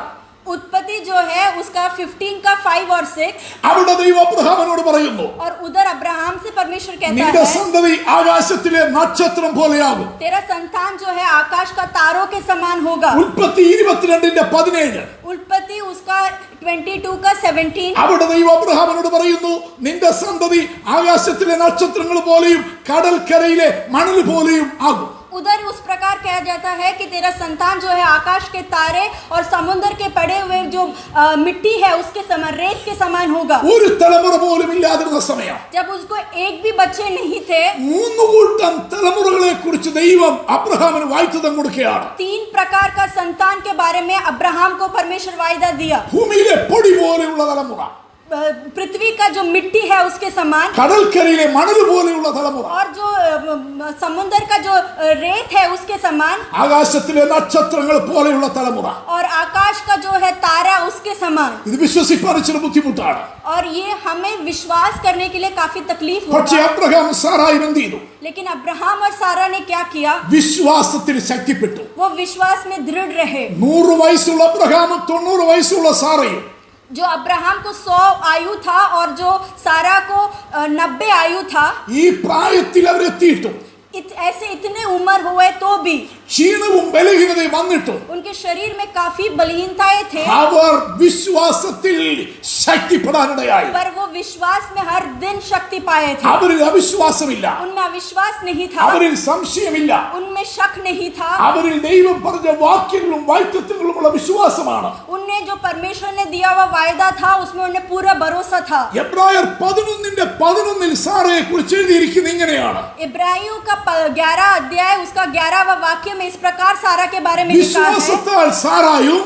उत्पत्ति जो है उसका 15 का 5 और 6। അവിടെ ദൈവം അബ്രഹാമിനോട് പറയുന്നു, और उधर अब्राहम से परमेश्वर कहता നിന്റെ है, സന്തതി ആകാശത്തിലെ നക്ഷത്രം പോലെയാകും. तेरा संतान जो है आकाश का तारों के समान होगा। ഉൽപ്പത്തി 22:17 उत्पत्ति उसका 22 का 17। അവിടെ ദൈവം അബ്രഹാമിനോട് പറയുന്നു, നിന്റെ സന്തതി ആകാശത്തിലെ നക്ഷത്രങ്ങൾ പോലെയും കടൽക്കരയിലെ മണൽ പോലെയും ആകും. उधर उस प्रकार कहा जाता है कि तेरा संतान जो है आकाश के तारे और समुद्र के पड़े हुए जो मिट्टी है उसके समान, रेत के समान होगा। ഒരു തലമുറ പോലും ഇല്ലാതിരുന്ന സമയം जब उसको एक भी बच्चे नहीं थे, 3 കൂട്ടം തലമുറകളെ കുറിച്ച് ദൈവം അബ്രഹാമിന് വാഗ്ദത്തം കൊടുക്കുകയാണ്. 3 प्रकार का संतान के बारे में अब्राहम को परमेश्वर वायदा दिया। ഭൂമിയിലെ പൊടി പോലെയുള്ള തലമുറ, पृथ्वी का जो मिट्टी है उसके समान, കടൽക്കരയിലെ മണൽ പോലെയുള്ള തലമുറ, और जो समुद्र का जो रेत है उसके समान, ആകാശത്തിലെ നക്ഷത്രങ്ങൾ പോലെയുള്ള തലമുറ. और आकाश का जो है तारा उसके समान। ഇത് വിശ്വസിക്കാൻ ഇച്ചിരി ബുദ്ധിമുട്ടാണ്. और ये हमें विश्वास करने के लिए काफी तकलीफ പക്ഷേ होगा। അബ്രഹാം സാറായി എന്ത് ചെയ്തു? लेकिन अब्राहम और सारा ने क्या किया? വിശ്വാസത്തിൽ ശക്തിപ്പെട്ടു. वो विश्वास में दृढ़ रहे। 100 വയസ്സുള്ള അബ്രഹാമും 90 വയസ്സുള്ള സാറയും जो अब्राहम को 100 आयु था और जो सारा को 90 आयु था, ഈ പ്രായത്തിൽ അവരെത്തിയിട്ടു ऐसे इतने उम्र हुए तो भी ക്ഷീണവും ബലഹീനതയും വന്നിട്ടും उनके शरीर में काफी बलहीनताएं थे, അവർ വിശ്വാസത്തിൽ ശക്തിപ്പെടാനിടയായി. पर वो विश्वास में हर दिन शक्ति पाए थे. അവരിൽ അവിശ്വാസമില്ല, उनमें अविश्वास नहीं था, അവരിൽ സംശയമില്ല, उनमें शक नहीं था. അവരിൽ ദൈവം പറഞ്ഞ വാക്യങ്ങളും വാഗ്ദത്തങ്ങളുമുള്ള വിശ്വാസമാണ്. उनने जो परमेश्वर ने दिया हुआ वायदा था उसमें उन्हें पूरा भरोसा था. എബ്രായർ 11:11 സാറയെ കുറിച്ച് എഴുതിയിരിക്കുന്നത് ഇങ്ങനെയാണ്. इब्राहियों का 11 अध्याय उसका 11वां वाक्य में इस प्रकार सारा के बारे में लिखा है. വിശ്വാസത്താൽ സാറായും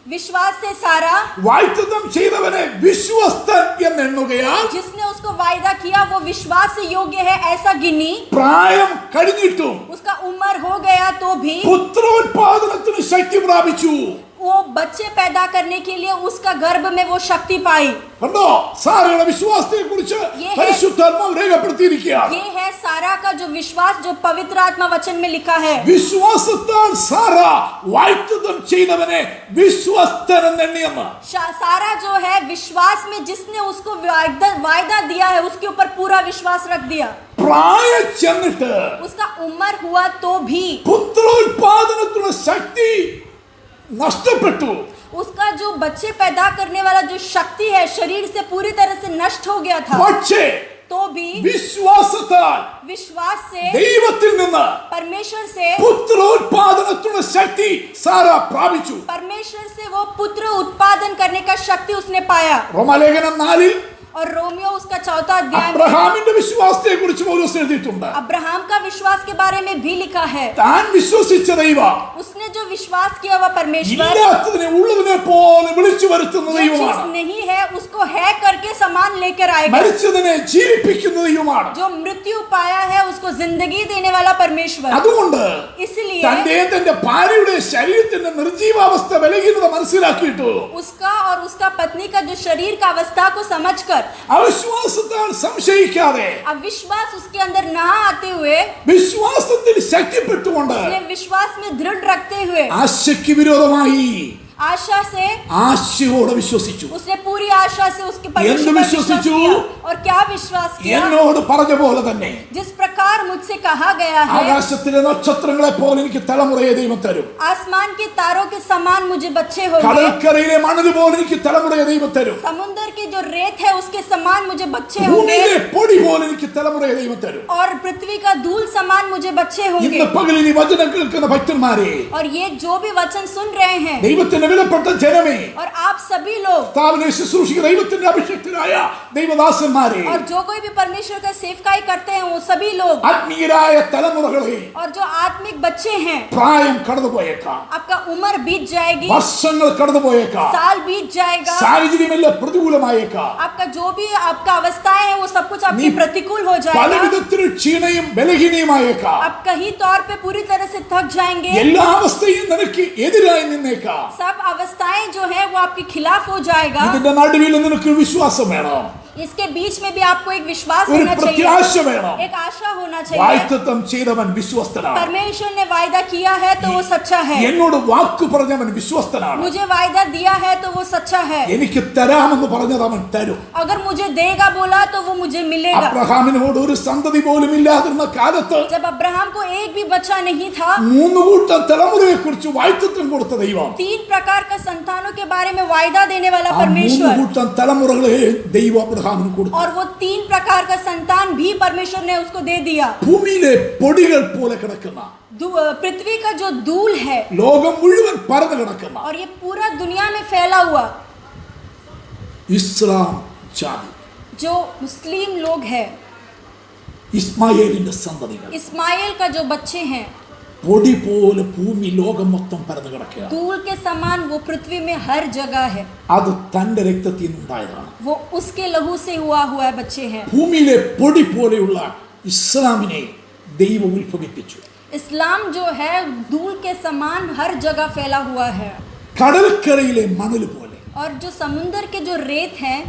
विश्वास से सारा, വാഗ്ദത്തം ചെയ്തവനെ വിശ്വസ്തൻ എന്നെണ്ണുകയാൽ जिसने उसको वायदा किया वो विश्वास से योग्य है ऐसा गिनी. പ്രായം കഴിഞ്ഞിട്ടും उसका उम्र हो गया तो भी പുത്രോത്പാദനത്തിന് ശക്തി പ്രാപിച്ചു. वो बच्चे पैदा करने के लिए उसका गर्भ में वो शक्ति पाई. കണ്ടോ, സാറയുടെ വിശ്വാസത്തെ കുറിച്ച് പരിശുദ്ധാത്മാവ് രേഖപ്പെടുത്തിയിരിക്കുകയാണ്. ये है सारा का जो विश्वास जो पवित्र आत्मा वचन में लिखा है. വിശ്വാസത്താൽ സാറ വാഗ്ദത്തം ചെയ്തവനെ വിശ്വസ്തൻ എന്നെണ്ണിയെന്ന്. सारा जो है विश्वास में जिसने उसको वायदा दिया है उसके ऊपर पूरा विश्वास रख दिया. പ്രായം ചെന്നിട്ട് उसका उम्र हुआ तो भी പുത്രോത്പാദനത്തിനുള്ള ശക്തി നഷ്ടപ്പെട്ടു. उसका जो बच्चे पैदा करने वाला जो शक्ति है शरीर से पूरी तरह से नष्ट हो गया था. പക്ഷേ तो भी വിശ്വാസത്താൽ विश्वास से ദൈവത്തിൽ നിന്ന് परमेश्वर से പുത്രോത്പാദനത്തിനുള്ള ശക്തി സാറ പ്രാപിച്ചു. परमेश्वर से वो पुत्र उत्पादन करने का शक्ति उसने पाया. റോമാലേഖനം 4 और रोमियो उसका 4वां अध्याय में അബ്രഹാമിന്റെ വിശ്വാസത്തെ കുറിച്ച് പൗലോസ് എഴുതിയിട്ടുണ്ട്. अब्राहम का विश्वास के बारे में भी लिखा है. താൻ വിശ്വസിച്ച ദൈവം उसने जो विश्वास किया हुआ परमेश्वर ഇല്ലാത്തതിനെ ഉള്ളതിനെ പോലെ വിളിച്ചു വരുത്തുന്ന जो ദൈവമാണ്. चीज नहीं है उसको है करके समान लेकर आएगा. മരിച്ചതിനെ ജീവിപ്പിക്കുന്ന ദൈവമാണ്. जो मृत्यु पाया है उसको जिंदगी देने वाला परमेश्वर. അതുകൊണ്ട് इसलिए തന്റെ ഭാര്യയുടെ ശരീരത്തിന്റെ നിർജീവാവസ്ഥ ബലഹീനത മനസ്സിലാക്കിയിട്ടു उसका और उसका पत्नी का जो शरीर का अवस्था को समझकर അവിശ്വാസത്താൽ സംശയിക്കാതെ अविश्वास उसके अंदर ना आते हुए വിശ്വാസത്തിൽ ശക്തിപ്പെട്ടുകൊണ്ട് उसने विश्वास में दृढ़ रखते हुए ആശയ്ക്ക് വിരോധമായി आशा से ആശയോടെ വിശ്വസിച്ചു. उसने पूरी आशा से उसके എന്ത് परमेश्वर पर विश्वास വിശ്വസിച്ചു? किया. और क्या विश्वास किया? എന്നോട് പറഞ്ഞ പോലെ തന്നെ जिस प्रकार मुझसे कहा गया है ആകാശത്തിലെ നക്ഷത്രങ്ങളെ പോലെ എനിക്ക് തലമുറയെ ദൈവം തരും. आसमान के तारों के समान मुझे बच्चे होंगे. കടൽക്കരയിലെ മണൽ പോലെ എനിക്ക് തലമുറയെ ദൈവം തരും. समुद्र की जो रेत है उसके समान मुझे बच्चे होंगे. ഭൂമിയിലെ പൊടി പോലെ എനിക്ക് തലമുറയെ ദൈവം തരും. और पृथ्वी का धूल समान मुझे बच्चे होंगे. ഇന്ന് പകലിൽ ഈ വചനം കേൾക്കുന്ന ഭക്തന്മാരെ, और ये जो भी वचन सुन रहे हैं ദൈവത്തിന്റെ വിലപ്പെട്ട ജനമേ, और आप सभी लोग കർത്താവിനെ ശുശ്രൂഷിക്കുന്ന ദൈവത്തിന്റെ അഭിഷിക്തരായ ദൈവദാസന്മാരെ, और जो कोई भी परमेश्वर का सेवकाई करते हैं वो सभी लोग ആത്മീയരായ തലമുറകളെ, और जो आत्मिक बच्चे हैं പ്രായം കടന്നുപോയേക്കാം, आपका उम्र बीत जाएगी, വർഷങ്ങൾ കടന്നുപോയേക്കാം, साल बीत जाएगा, സാഹചര്യമെല്ലാം പ്രതികൂലമായേക്കാം, आपका जो भी आपका अवस्थाएं हैं वो सब कुछ आपके नहीं। प्रतिकूल हो പല जाएगा. വിധത്തിലും ക്ഷീണയും ബലഹീനയുമായേക്കാം. आप कहीं तौर पे पूरी तरह से थक जाएंगे. എല്ലാ അവസ്ഥയും നിനക്ക് എതിരായി നിന്നേക്കാം. सब अवस्थाएं जो है वो आपके खिलाफ हो जाएगा. ഇതിന്റെ നടുവിൽ നിനക്ക് വിശ്വാസം വേണം, इसके बीच में भी आपको एक विश्वास ഒരു होना चाहिए, പ്രത്യാശ വേണം. एक आशा होना चाहिए. വാഗ്ദത്തം ചെയ്തവൻ വിശ്വസ്തനാണ്. परमेश्वर ने वायदा किया है तो वो सच्चा है. എന്നോട് വാക്ക് പറഞ്ഞവൻ വിശ്വസ്തനാണ്. मुझे वायदा दिया है तो वो सच्चा है. എനിക്ക് തരാമെന്ന് പറഞ്ഞത് അവൻ തരും. अगर मुझे देगा बोला तो वो मुझे मिलेगा. അബ്രഹാമിനോട് ഒരു സന്തതി പോലും ഇല്ലാതിരുന്ന കാലത്ത് जब अब्राहम को एक भी बच्चा नहीं था, 3 കൂട്ടം തലമുറയെ കുറിച്ച് വാഗ്ദത്തം കൊടുത്ത ദൈവം 3 प्रकार का संतानों के बारे में वायदा देने वाला ആ 3 परमेश्वर, കൂട്ടം തലമുറകളെ ദൈവം അബ്രഹാമിന് കൊടുത്തു. और वो 3 प्रकार का संतान भी परमेश्वर ने उसको दे दिया. ഭൂമിയിലെ പൊടികൾ പോലെ കിടക്കുന്ന, पृथ्वी का जो धूल है ലോകം മുഴുവൻ പരന്നു കിടക്കുന്ന और ये पूरा दुनिया में फैला हुआ ഇസ്ലാം ജാതി, जो मुस्लिम लोग हैं, ഇസ്മായേലിന്റെ സന്തതികൾ, इस्माइल का जो बच्चे हैं, പൊടി പോലെ ഭൂമി ലോകം മൊത്തം പരന്നു കിടക്കുക. धूल के समान वो पृथ्वी में हर जगह है. അത് തന്റെ രക്തത്തിൽ നിന്നുണ്ടായതാണ്. वो उसके लहू से हुआ हुआ बच्चे हैं. ഭൂമിയിലെ പൊടി പോലെയുള്ള ഇസ്ലാമിനെ ദൈവം ഉത്ഭവിപ്പിച്ചു. इस्लाम जो है धूल के समान हर जगह फैला हुआ है. കടൽക്കരയിലെ മണൽ പോലെ और जो समुद्र के जो रेत हैं,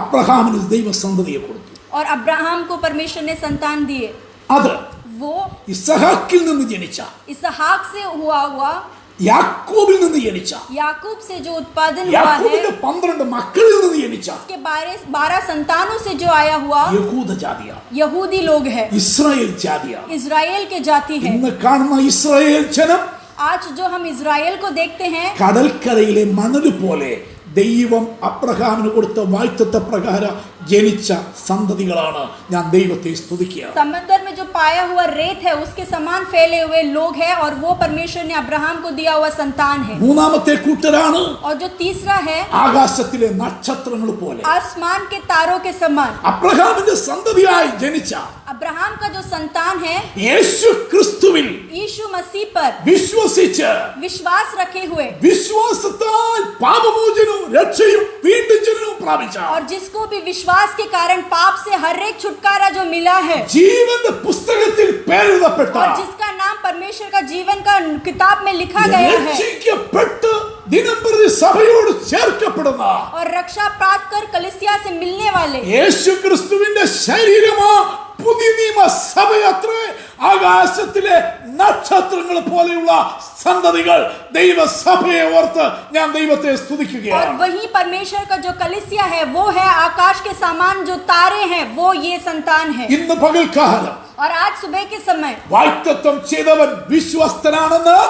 അബ്രഹാമിന് ദൈവ സന്തതിയെ കൊടുത്തു. और अब्राहम को परमेश्वर ने संतान दिए. അത് वो ഇസഹാക്കിൽ നിന്ന് ജനിച്ച इसहाक से हुआ യാക്കോബിൽ നിന്ന് ജനിച്ച याकूब से जो उत्पादन हुआ है, യാക്കോബിന്റെ 12 മക്കളിൽ നിന്ന് ജനിച്ച उसके 12 संतानों से जो आया हुआ യഹൂദ ജാതിയാണ്, यहूदी लोग है, ഇസ്രായേൽ ജാതിയാണ്. इजराइल के जाति है. ഇന്ന് കാണുന്ന ഇസ്രായേൽ ജനം आज जो हम इजराइल को देखते हैं, കടൽക്കരയിലെ മണൽ പോലെ ദൈവം അബ്രഹാമിന് കൊടുത്ത വാഗ്ദത്ത പ്രകാരം ജനിച്ച സന്തതികളാണ്. ഞാൻ ദൈവത്തെ സ്തുതിക്കുക. समंदर में जो पाया हुआ रेत है उसके समान फैले हुए लोग हैं, और वो परमेश्वर ने अब्राहम को दिया हुआ संतान है. മൂന്നാമത്തെ കൂട്ടരാണ് और जो तीसरा है, ആകാശത്തിലെ നക്ഷത്രങ്ങൾ പോലെ आसमान के तारों के समान. അബ്രഹാമിന്റെ സന്തതിയായി ജനിച്ച अब्राहम का जो संतान है, യേശു ക്രിസ്തുവിൽ यीशु मसीह पर വിശ്വസിച്ച് विश्वास रखे हुए, വിശ്വാസത്താൽ പാപമോചനവും രക്ഷയും വീണ്ടും ജനനവും പ്രാപിച്ച, और जिसको भी विश्वास के कारण पाप से हर एक छुटकारा जो मिला है, ജീവന്റെ പുസ്തകത്തിൽ പേരെഴുതപ്പെട്ട, और जिसका नाम परमेश्वर का जीवन का किताब में लिखा गया है, രക്ഷിക്കപ്പെട്ട് ദിനംപ്രതി സഭയോട് ചേർക്കപ്പെടുന്ന, और रक्षा प्राप्त कर कलीसिया से मिलने वाले യേശു ക്രിസ്തുവിന്റെ ശരീരമാ പുതിയ നിയമ സഭയത്രേ. ആകാശത്തിലെ നക്ഷത്രങ്ങൾ പോലെയുള്ള സന്തതികൾ ദൈവസഭയെ ഓർത്ത് ഞാൻ ദൈവത്തെ और സ്തുതിക്കുകയാണ്. वही परमेश्वर का जो कलीसिया है वो है आकाश के समान जो तारे हैं, वो ये संतान है. ഇന്ന് പകൽക്കാലം और आज सुबह के समय വാഗ്ദത്തം ചെയ്തവൻ വിശ്വസ്തനാണെന്ന്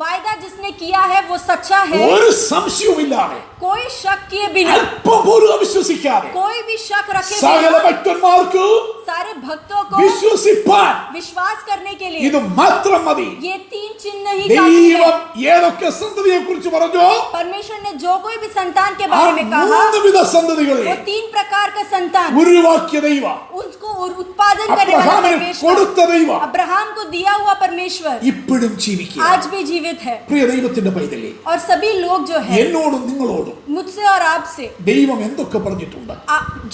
वायदा जिसने किया है वो सच्चा है, ഒരു സംശയവുമില്ലാതെ, कोई शक किए बिना, അല്പം പോലും അവിശ്വസിക്കാതെ कोई भी शक रखे സകല बिना ഭക്തന്മാർക്ക് सारे भक्तों को വിശ്വസിപ്പാൻ विश्वास करने के लिए ഇത് മാത്രം മതി. ये 3 चिन्ह ही काफी ദൈവം है. ഏതൊക്കെ സന്തതിയെ കുറിച്ച് പറഞ്ഞോ परमेश्वर ने जो कोई भी संतान के ആ बारे में कहा, 3 വിധ സന്തതികളെ वो 3 प्रकार का संतान, ഉരുവാക്കിയ ദൈവം, उसको उत्पादन करने वाला അബ്രഹാമിന് परमेश्वर, കൊടുത്ത ദൈവം अब्राहम को दिया हुआ परमेश्वर ഇപ്പോഴും ജീവിക്കുക. आज भी जीवित है. പ്രിയ ദൈവത്തിന്റെ പൈതലേ, और सभी लोग जो है, എന്നോടും നിങ്ങളോടും मुझसे और आपसे, ദൈവം എന്തൊക്കെ പറഞ്ഞിട്ടുണ്ട്,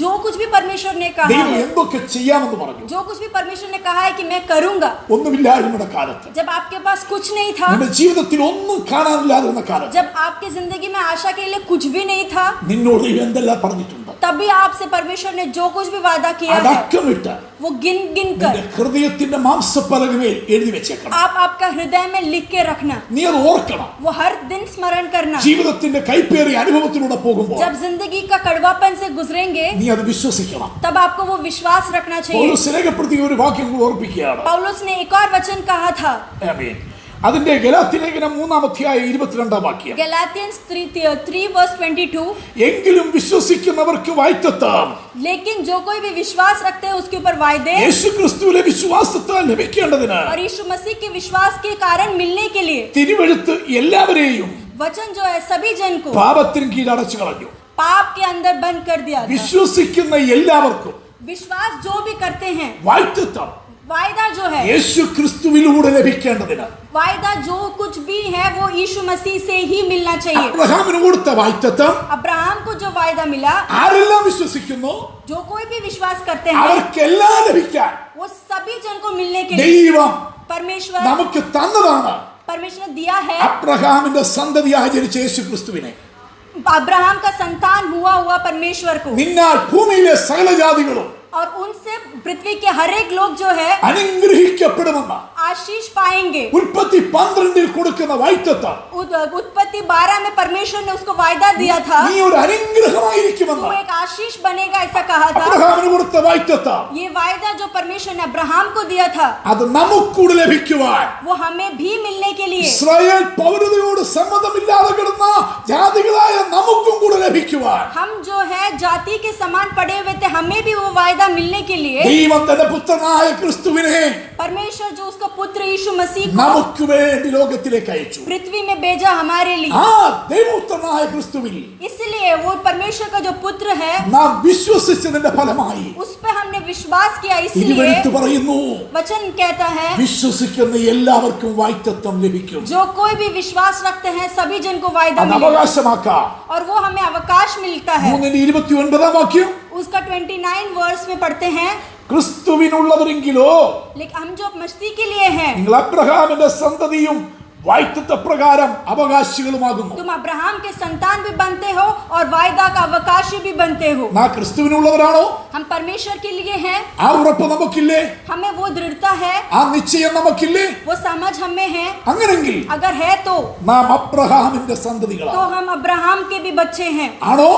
जो कुछ भी परमेश्वर ने कहा ദൈവം है, എന്തൊക്കെ ചെയ്യാമെന്ന് പറഞ്ഞു. जो कुछ भी परमेश्वर ने कहा है कि मैं करूंगा, ഒന്നുമില്ലായിരുന്ന കാലത്ത്, जब आपके पास कुछ नहीं था, നിന്റെ ജീവിതത്തിൽ ഒന്നും കാണാനില്ലാതിരുന്ന കാലത്ത് जब आपकी जिंदगी में आशा के लिए कुछ भी नहीं था, നിന്നോട് ദൈവം എന്തെല്ലാം പറഞ്ഞിട്ടുണ്ട്. तभी आपसे परमेश्वर ने जो कुछ भी वादा किया है അടക്കമിട്ട് वो गिन गिन നിന്റെ कर ഹൃദയത്തിന്റെ മാംസപ്പലകമേൽ എഴുതി വെച്ചേക്കണം. आप आपका हृदय में लिख के रखना, നീ അത് ഓർക്കണം. वो हर दिन स्मरण करना. ജീവിതത്തിന്റെ കൈപ്പേറിയ അനുഭവത്തിലൂടെ പോകുമ്പോൾ जब जिंदगी का कड़वापन से गुजरेंगे നീ അത് വിശ്വസിക്കണം. तब आपको वो विश्वास रखना चाहिए. പൗലോസ് രേഖപ്പെടുത്തിയ ഒരു വാക്യം കൂടി ഓർപ്പിക്കുകയാണ്. पौलुस ने एक और वचन कहा था, ആമേൻ. അതിന്റെ ഗലാത്യ ലേഖനം 3-22 വാക്യം. गलातियंस 3 verse 22, എങ്കിലും വിശ്വസിക്കുന്നവർക്ക് വാഗ്ദത്തം लेकिन जो कोई भी विश्वास रखते हैं उसके ऊपर वायदे, യേശു ക്രിസ്തുവിലെ വിശ്വാസത്താൽ ലഭിക്കേണ്ടതിന് और यीशु मसीह के विश्वास के कारण मिलने के लिए തിരുവെഴുത്ത് എല്ലാവരെയും वचन जो है सभी जन को പാപത്തിന് കീഴടച്ചു കളഞ്ഞു. पाप के अंदर बंद कर दिया था. വിശ്വസിക്കുന്ന എല്ലാവർക്കും विश्वास जो भी करते हैं, വാഗ്ദത്തം वायदा जो है, യേശു ക്രിസ്തുവിലൂടെ ലഭിക്കേണ്ടതിന് वायदा जो कुछ भी है वो यीशु मसीह से ही मिलना चाहिए. അബ്രഹാമിന് കൊടുത്ത വാഗ്ദത്തം अब्राहम को जो वायदा मिला, ആരെല്ലാം വിശ്വസിക്കുന്നു जो कोई भी विश्वास करते हैं, അവർക്കെല്ലാം ലഭിക്കാൻ वो सभी जन को मिलने के लिए ദൈവം परमेश्वर നമുക്ക് തന്നതാണ് ने दिया है. അബ്രഹാമിന്റെ സന്തതിയായി ജനിച്ച യേശു ക്രിസ്തുവിനെ. अब्राहम का संतान हुआ परमेश्वर को, നിന്നാൽ ഭൂമിയിലെ സകല ജാതികളും और उनसे पृथ्वी के हर एक लोग जो है അനുഗ്രഹിക്കപ്പെടുമെന്ന് आशीष पाएंगे. ഉൽപ്പത്തി 12 കൊടുക്കുന്ന വാഗ്ദത്തം उत्पत्ति 12 में परमेश्वर ने उसको वायदा दिया था, നീ ഒരു അനുഗ്രഹമായിരിക്കുമെന്ന് वो एक आशीष बनेगा, ऐसा कहा था. അബ്രഹാമിന് കൊടുത്ത വാഗ്ദത്തം ये वायदा जो परमेश्वर ने अब्राहम को दिया था, അത് നമുക്കൂടെ ലഭിക്കുവാൻ वो हमें भी मिलने के लिए, ഇസ്രായേൽ പൗരതയോട് സമ്മതമില്ലാതെ കിടന്ന ജാതികളായ നമുക്കും കൂടെ ലഭിക്കുവാൻ हम जो है जाति के समान पड़े हुए थे, हमें भी वो वायदा मिलने के लिए ദൈവം തന്റെ പുത്രനായ ക്രിസ്തുവിനെ परमेश्वर जो उसका पुत्र यीशु मसीह को നമുക്ക് വേണ്ടി ലോകത്തിലേക്ക് അയച്ചു. पृथ्वी में भेजा हमारे लिए. ആ ദൈവപുത്രനായ ക്രിസ്തുവിൽ इसलिए वो परमेश्वर का जो पुत्र है, നാം വിശ്വസിച്ചതിന്റെ ഫലമായി उस पे हमने विश्वास किया. इसलिए തിരുവെഴുത്ത് പറയുന്നു, वचन कहता है, വിശ്വസിക്കുന്ന എല്ലാവർക്കും വാഗ്ദത്തം ലഭിക്കും. जो कोई भी विश्वास रखते हैं सभी जन को वायदा അത് मिलेगा, അവകാശമാക്കാം. और वो हमें अवकाश मिलता है. 3:29 വാക്യം, उसका 29 वर्स में पढ़ते हैं, ക്രിസ്തുവിനുള്ളവരെങ്കിലോ लेकिन हम जो मसीह के लिए हैं, നിങ്ങൾ അബ്രഹാമിന്റെ സന്തതിയും വാഗ്ദത്ത പ്രകാരം അവകാശികളുമാകുന്നു. तुम अब्राहम के संतान भी बनते हो और वायदा का अवकाशी भी बनते हो. നാം ക്രിസ്തുവിനുള്ളവരാണോ? हम परमेश्वर के लिए हैं. ആ ഉറപ്പ് നമുക്കില്ലേ? हमें वो दृढ़ता है, ആ നിശ്ചയം നമുക്കില്ലേ? वो समझ हमें है. അങ്ങനെങ്കിൽ अगर है तो നാം അബ്രഹാമിന്റെ സന്തതികളാണ്. हम अब्राहम के भी बच्चे हैं. ആണോ?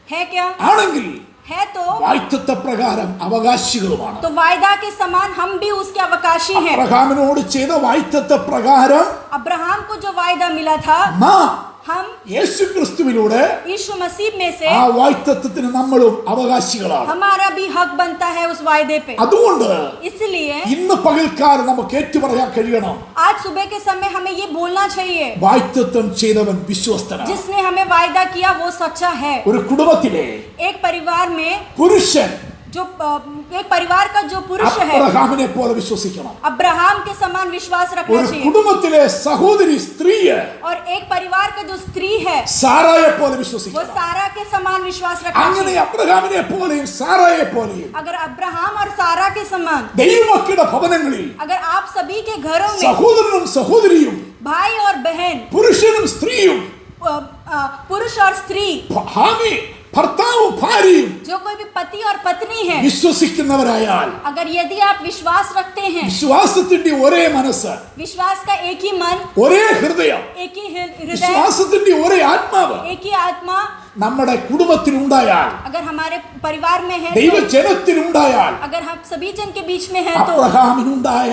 है क्या? ആണെങ്കിൽ है तो വാഗ്ദത്ത പ്രകാരം അവകാശികളുമാണ്. तो वायदा के समान हम भी उसके अवकाशी हैं. അബ്രഹാമിനോട് ചെയ്ത വാഗ്ദത്ത പ്രകാരം अब्राहम को जो वायदा मिला था, നാം हम യേശു ക്രിസ്തുവിലൂടെ यीशु मसीह में से ആ വാഗ്ദത്തത്തിന് നമ്മളും അവകാശികളാണ്. हमारा भी हक बनता है उस वायदे पे. അതുകൊണ്ട് इसलिए ഇന്ന് പകൽക്കാലം നമുക്ക് ഏറ്റുപറയാൻ കഴിയണം, आज सुबह के समय हमें ये बोलना चाहिए, വാഗ്ദത്തം ചെയ്തവൻ വിശ്വസ്തനാണ്. जिसने हमें वायदा किया वो सच्चा है. ഒരു കുടുംബത്തിലെ एक परिवार में പുരുഷൻ जो एक परिवार का जो पुरुष है അബ്രഹാമിനെ പോലെ വിശ്വസിക്കണം. अब्राहम के समान विश्वास रखना ഒരു चाहिए. കുടുംബത്തിലെ സഹോദരി സ്ത്രീയെ और एक परिवार का जो स्त्री है സാറായെ പോലെ वो വിശ്വസിക്കണം. सारा के समान विश्वास रखना അങ്ങനെ चाहिए. അബ്രഹാമിനെ പോലെയും സാറായെ പോലെയും अगर अब्राहम और सारा के समान, ദൈവമക്കളുടെ ഭവനങ്ങളിൽ अगर आप सभी के घरों में സഹോദരനും സഹോദരിയും भाई और बहन, പുരുഷനും സ്ത്രീയും पुरुष और स्त्री, ഭാവി ഭർത്താവും ഭാര്യയും जो कोई भी पति और पत्नी है, വിശ്വസിക്കുന്നവരായാൽ अगर यदि आप विश्वास रखते हैं, വിശ്വാസത്തിന്റെ ഒരേ മനസ്സ്, विश्वास का एक ही मन, ഒരേ ഹൃദയം, एक ही हृदय, വിശ്വാസത്തിന്റെ ഒരേ ആത്മാവ് एक ही आत्मा നമ്മുടെ കുടുംബത്തിൽ ഉണ്ടായാൽ, अगर हमारे परिवार में है, ദൈവജനത്തിൽ ഉണ്ടായാൽ, अगर हम सभी जन के बीच में है, तो അബ്രഹാമിനുണ്ടായ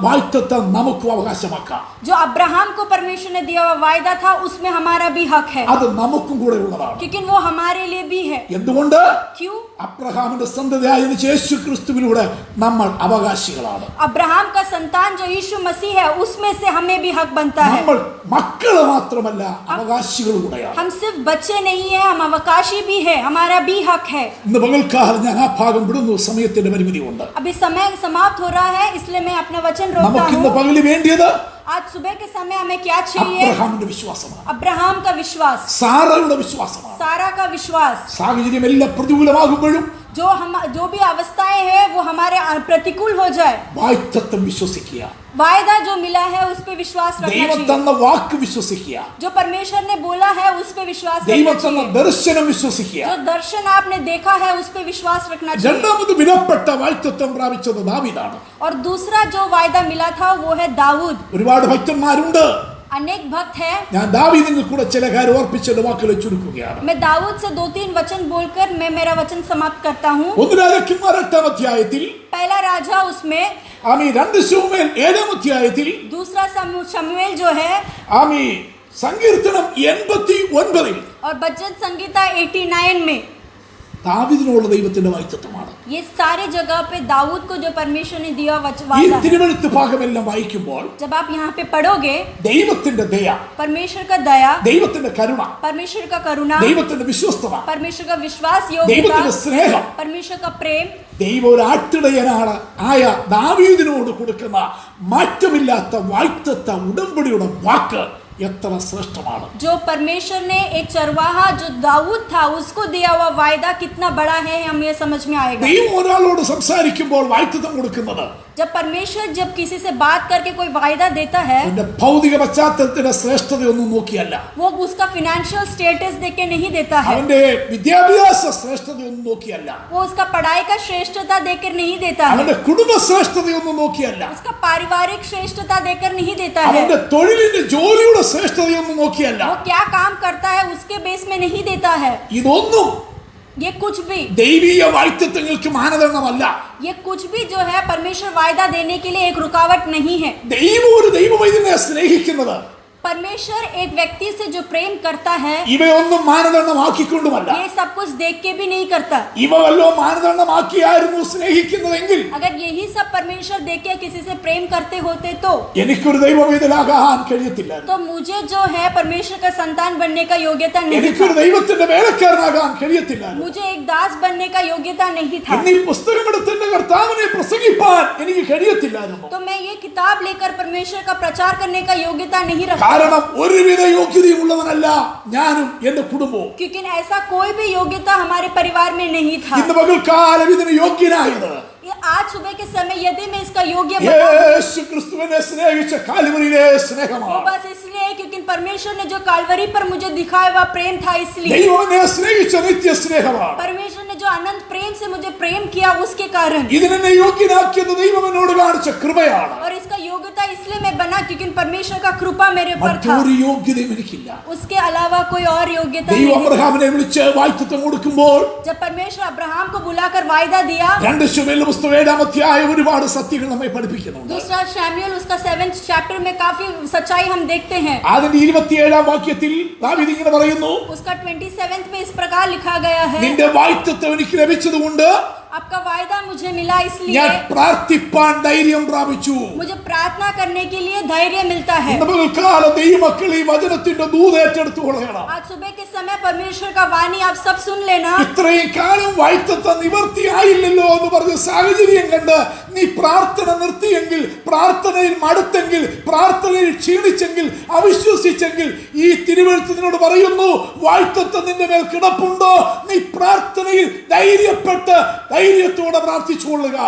വാഗ്ദത്തം നമുക്ക് അവകാശമാക്കാം. जो अब्राहम को परमेश्वर ने दिया हुआ वायदा था उसमें हमारा भी हक है, അത് നമുക്കും കൂടെ ഉള്ളതാണ്. क्योंकि वो हमारे लिए भी है. എന്തുകൊണ്ട്? क्यों? അബ്രഹാമിന്റെ സന്തതിയായ യേശു ക്രിസ്തുവിലൂടെ നമ്മൾ അവകാശികളാണ്. अब्राहम का संतान जो यीशु मसीह है उसमें से हमें भी हक बनता है. നമ്മൾ മക്കള് മാത്രമല്ല അവകാശികൾ കൂടെയാണ്. हम सिर्फ बच्चे नहीं है, हम अवकाशी भी है, हमारा भी हक है. ഇന്ന് പകൽക്കാലം ഞാൻ ആ ഭാഗം വിടുന്നു, സമയത്തിന്റെ പരിമിതി കൊണ്ട്. अभी समय समाप्त हो रहा है, इसलिए मैं अपना वचन रोकता നമുക്കിന്ന് हूँ. പകല് വേണ്ടിയത് आज सुबह के समय हमें क्या चाहिए? അബ്രഹാമിന്റെ വിശ്വാസമാണ്, अब्राहम का विश्वास, സാറയുടെ വിശ്വാസമാണ്. सारा का विश्वास. സാഹചര്യം എല്ലാം പ്രതികൂലമാകുമ്പോഴും जो भी अवस्थाएं हैं वो हमारे प्रतिकूल हो जाए, വാഗ്ദത്തം വിശ്വസിക്കുക, वायदा जो मिला है उस पे विश्वास रखना ദൈവം चाहिए. തന്ന വാക്ക് വിശ്വസിക്കുക, जो परमेश्वर ने बोला है उस पे विश्वास ദൈവം रखना തന്ന चाहिए. ദർശനം വിശ്വസിക്കുക. जो दर्शन आपने देखा है उस पे विश्वास रखना चाहिए. രണ്ടാമത് വിലപ്പെട്ട വാഗ്ദത്തം പ്രാപിച്ചത് ദാവീദാണ്. और दूसरा जो वायदा मिला था वो है दाऊद. ഒരുപാട് ഭക്തന്മാരുണ്ട്. अनेक भक्त हैं. ഞാൻ ദാവീദിന് കൂടെ ചില കാര്യം ഓർപ്പിച്ചത് വാക്കുകളെ ചുരുക്കുകയാണ്. मैं दाऊद से 2-3 वचन बोलकर मैं मेरा वचन समाप्त करता हूँ. ഒന്ന് രാജാക്കന്മാർ 8-ാം അധ്യായത്തിൽ, पहला राजा उसमें, ആമി 2 ശമൂവേൽ 7-ാം അധ്യായത്തിൽ, दूसरा शमूएल जो है, ആമി സങ്കീർത്തനം 89 और भजन संगीता 89 में ദാവീദിനുള്ള ദൈവത്തിന്റെ വാഗ്ദത്തമാണ്. ये सारे जगह पे दाऊद को जो परमेश्वर ने दिया ഈ वादा है. തിരുവെഴുത്ത് ഭാഗമെല്ലാം വായിക്കുമ്പോൾ जब आप यहाँ पे पढ़ोगे, ദൈവത്തിന്റെ ദയ, परमेश्वर का दया, ദൈവത്തിന്റെ കരുണ, परमेश्वर का करुणा, ദൈവത്തിന്റെ വിശ്വസ്തത, परमेश्वर का विश्वास योग्यता, ദൈവത്തിന്റെ സ്നേഹം, परमेश्वर का प्रेम, ദൈവം ഒരു ആട്ടിടയനാണ് ആയ ദാവീദിനോട് കൊടുക്കുന്ന മാറ്റമില്ലാത്ത വാഗ്ദത്ത ഉടമ്പടിയുടെ വാക്ക് എത്ര ശ്രേഷ്ഠമാണ്. जो परमेश्वर ने एक चरवाहा जो दाऊद था उसको दिया हुआ वायदा कितना बड़ा है, हमें ये समझ में आएगा. ദൈവം ഒരാളോട് സംസാരിക്കുമ്പോൾ വാഗ്ദത്തം കൊടുക്കുന്നത് जब परमेश्वर जब किसी से बात करके कोई वायदा देता है, അവന്റെ ഭൗതിക പശ്ചാത്തലത്തിന്റെ ശ്രേഷ്ഠതയൊന്നും നോക്കിയല്ല, वो उसका फिनेंशियल स्टेटस देख के नहीं देता है, അവന്റെ വിദ്യാഭ്യാസ ശ്രേഷ്ഠതയൊന്നും നോക്കിയല്ല, वो उसका पढ़ाई का श्रेष्ठता देकर नहीं देता है, അവന്റെ കുടുംബ ശ്രേഷ്ഠതയൊന്നും നോക്കിയല്ല, उसका पारिवारिक श्रेष्ठता देकर नहीं देता है, അവന്റെ തൊഴിലിന്റെ ജോലിയുടെ ശ്രേഷ്ഠതയൊന്നും നോക്കിയല്ല. वो क्या काम करता है उसके बेस में नहीं देता है. ഇതൊന്നും ये कुछ भी ദൈവീയ വാഗ്ദത്തങ്ങൾക്ക് മാനദണ്ഡമല്ല. ये कुछ भी जो है परमेश्वर वायदा देने के लिए एक रुकावट नहीं है. ദൈവം ഒരു ദൈവവൈദ്യനെ സ്നേഹിക്കുന്നത് परमेश्वर एक व्यक्ति से जो प्रेम करता है ഇവയൊന്നും മാനദണ്ഡമാക്കിക്കൊണ്ടുമല്ല. ये सब कुछ देख के भी नहीं करता. ഇവ വല്ലോ മാനദണ്ഡമാക്കിയായിരുന്നു സ്നേഹിക്കുന്നതെങ്കിൽ अगर यही सब परमेश्वर देख के किसी से प्रेम करते होते तो എനിക്കൊരു ദൈവവൈദ്യനാകാൻ കഴിയത്തില്ല. मुझे जो है परमेश्वर का संतान बनने का योग्यता नहीं എനിക്കൊരു था. ദൈവത്തിന്റെ വേലക്കാരനാകാൻ കഴിയത്തില്ല. मुझे एक दास बनने का योग्यता नहीं था. എന്നീ പുസ്തകമെടുത്ത് എന്റെ കർത്താവിനെ പ്രസംഗിപ്പാൻ എനിക്ക് കഴിയത്തില്ലായിരുന്നു. तो मैं ये किताब लेकर परमेश्वर का प्रचार करने का योग्यता नहीं रखता. കാരണം ഒരുവിധ യോഗ്യതയും ഉള്ളവനല്ല ഞാനും എന്റെ കുടുംബവും. क्योंकि ऐसा कोई भी योग्यता हमारे परिवार में नहीं था. ഇന്ന് പകൽക്കാലം ഇതിന് യോഗ്യനായത് ये आज सुबह के समय यदि मैं इसका योग्य बना, യേശു ക്രിസ്തുവിനെ സ്നേഹിച്ച കാൽവരിയിലെ वो സ്നേഹമാണ്. बस इसलिए है क्योंकि परमेश्वर ने जो कालवरी पर मुझे दिखाया हुआ प्रेम था, इसलिए ദൈവനെ സ്നേഹിച്ച നിത്യ സ്നേഹമാണ്. परमेश्वर ने जो अनंत प्रेम से मुझे प्रेम किया उसके कारण, ഇതിനെ യോഗ്യനാക്കിയത് ദൈവം എന്നോട് കാണിച്ച കൃപയാണ്. और इसका योग्यता इसलिए मैं बना क्योंकि परमेश्वर का कृपा मेरे ऊपर था, മറ്റൊരു യോഗ്യതയും എനിക്കില്ല. उसके अलावा कोई और योग्यता ദൈവം नहीं। അബ്രഹാമിനെ വിളിച്ച് വാഗ്ദത്തം കൊടുക്കുമ്പോൾ जब परमेश्वर अब्राहम को बुलाकर वायदा दिया, 2 ശമൂവേൽ പുസ്തകം 7-ാം അധ്യായം ഒരുപാട് സത്യങ്ങൾ നമ്മെ പഠിപ്പിക്കുന്നുണ്ട്. दूसरा शमूएल उसका 7th चैप्टर में काफी सच्चाई हम देखते हैं। അതിന്റെ 27-ാം വാക്യത്തിൽ ദാവീദ് ഇങ്ങനെ പറയുന്നു, उसका 27th में इस प्रकार लिखा गया है, നിന്റെ വാഗ്ദത്തം എനിക്ക് ലഭിച്ചതുകൊണ്ട് आपका वायदा मुझे मिला इसलिए ഞാൻ പ്രാർത്ഥിപ്പാൻ ധൈര്യം പ്രാപിച്ചു. मुझे प्रार्थना करने के लिए धैर्य मिलता है। പകൽക്കാല ദൈവമക്കൾ ഈ വചനത്തിന്റെ ദൂത് ഏറ്റെടുത്തു കൊള്ളണം. आज सुबह के समय परमेश्वर का वाणी आप सब सुन लेना। ഇത്രയും കാലം വാഗ്ദത്തം നിവർത്തിയായില്ലല്ലോ എന്ന് പറഞ്ഞ സാഹചര്യം കണ്ട് നീ പ്രാർത്ഥന നിർത്തിയെങ്കിൽ, പ്രാർത്ഥനയിൽ മടുത്തെങ്കിൽ, പ്രാർത്ഥനയിൽ ക്ഷീണിച്ചെങ്കിൽ, അവിശ്വസിച്ചെങ്കിൽ ഈ തിരുവെഴുത്ത് നിന്നോട് പറയുന്നു, വാഗ്ദത്തം നിന്റെ മേൽ കിടപ്പുണ്ടോ? നീ പ്രാർത്ഥനയിൽ ധൈര്യപ്പെട്ട് ധൈര്യത്തോടെ പ്രാർത്ഥിച്ചുകൊള്ളുക.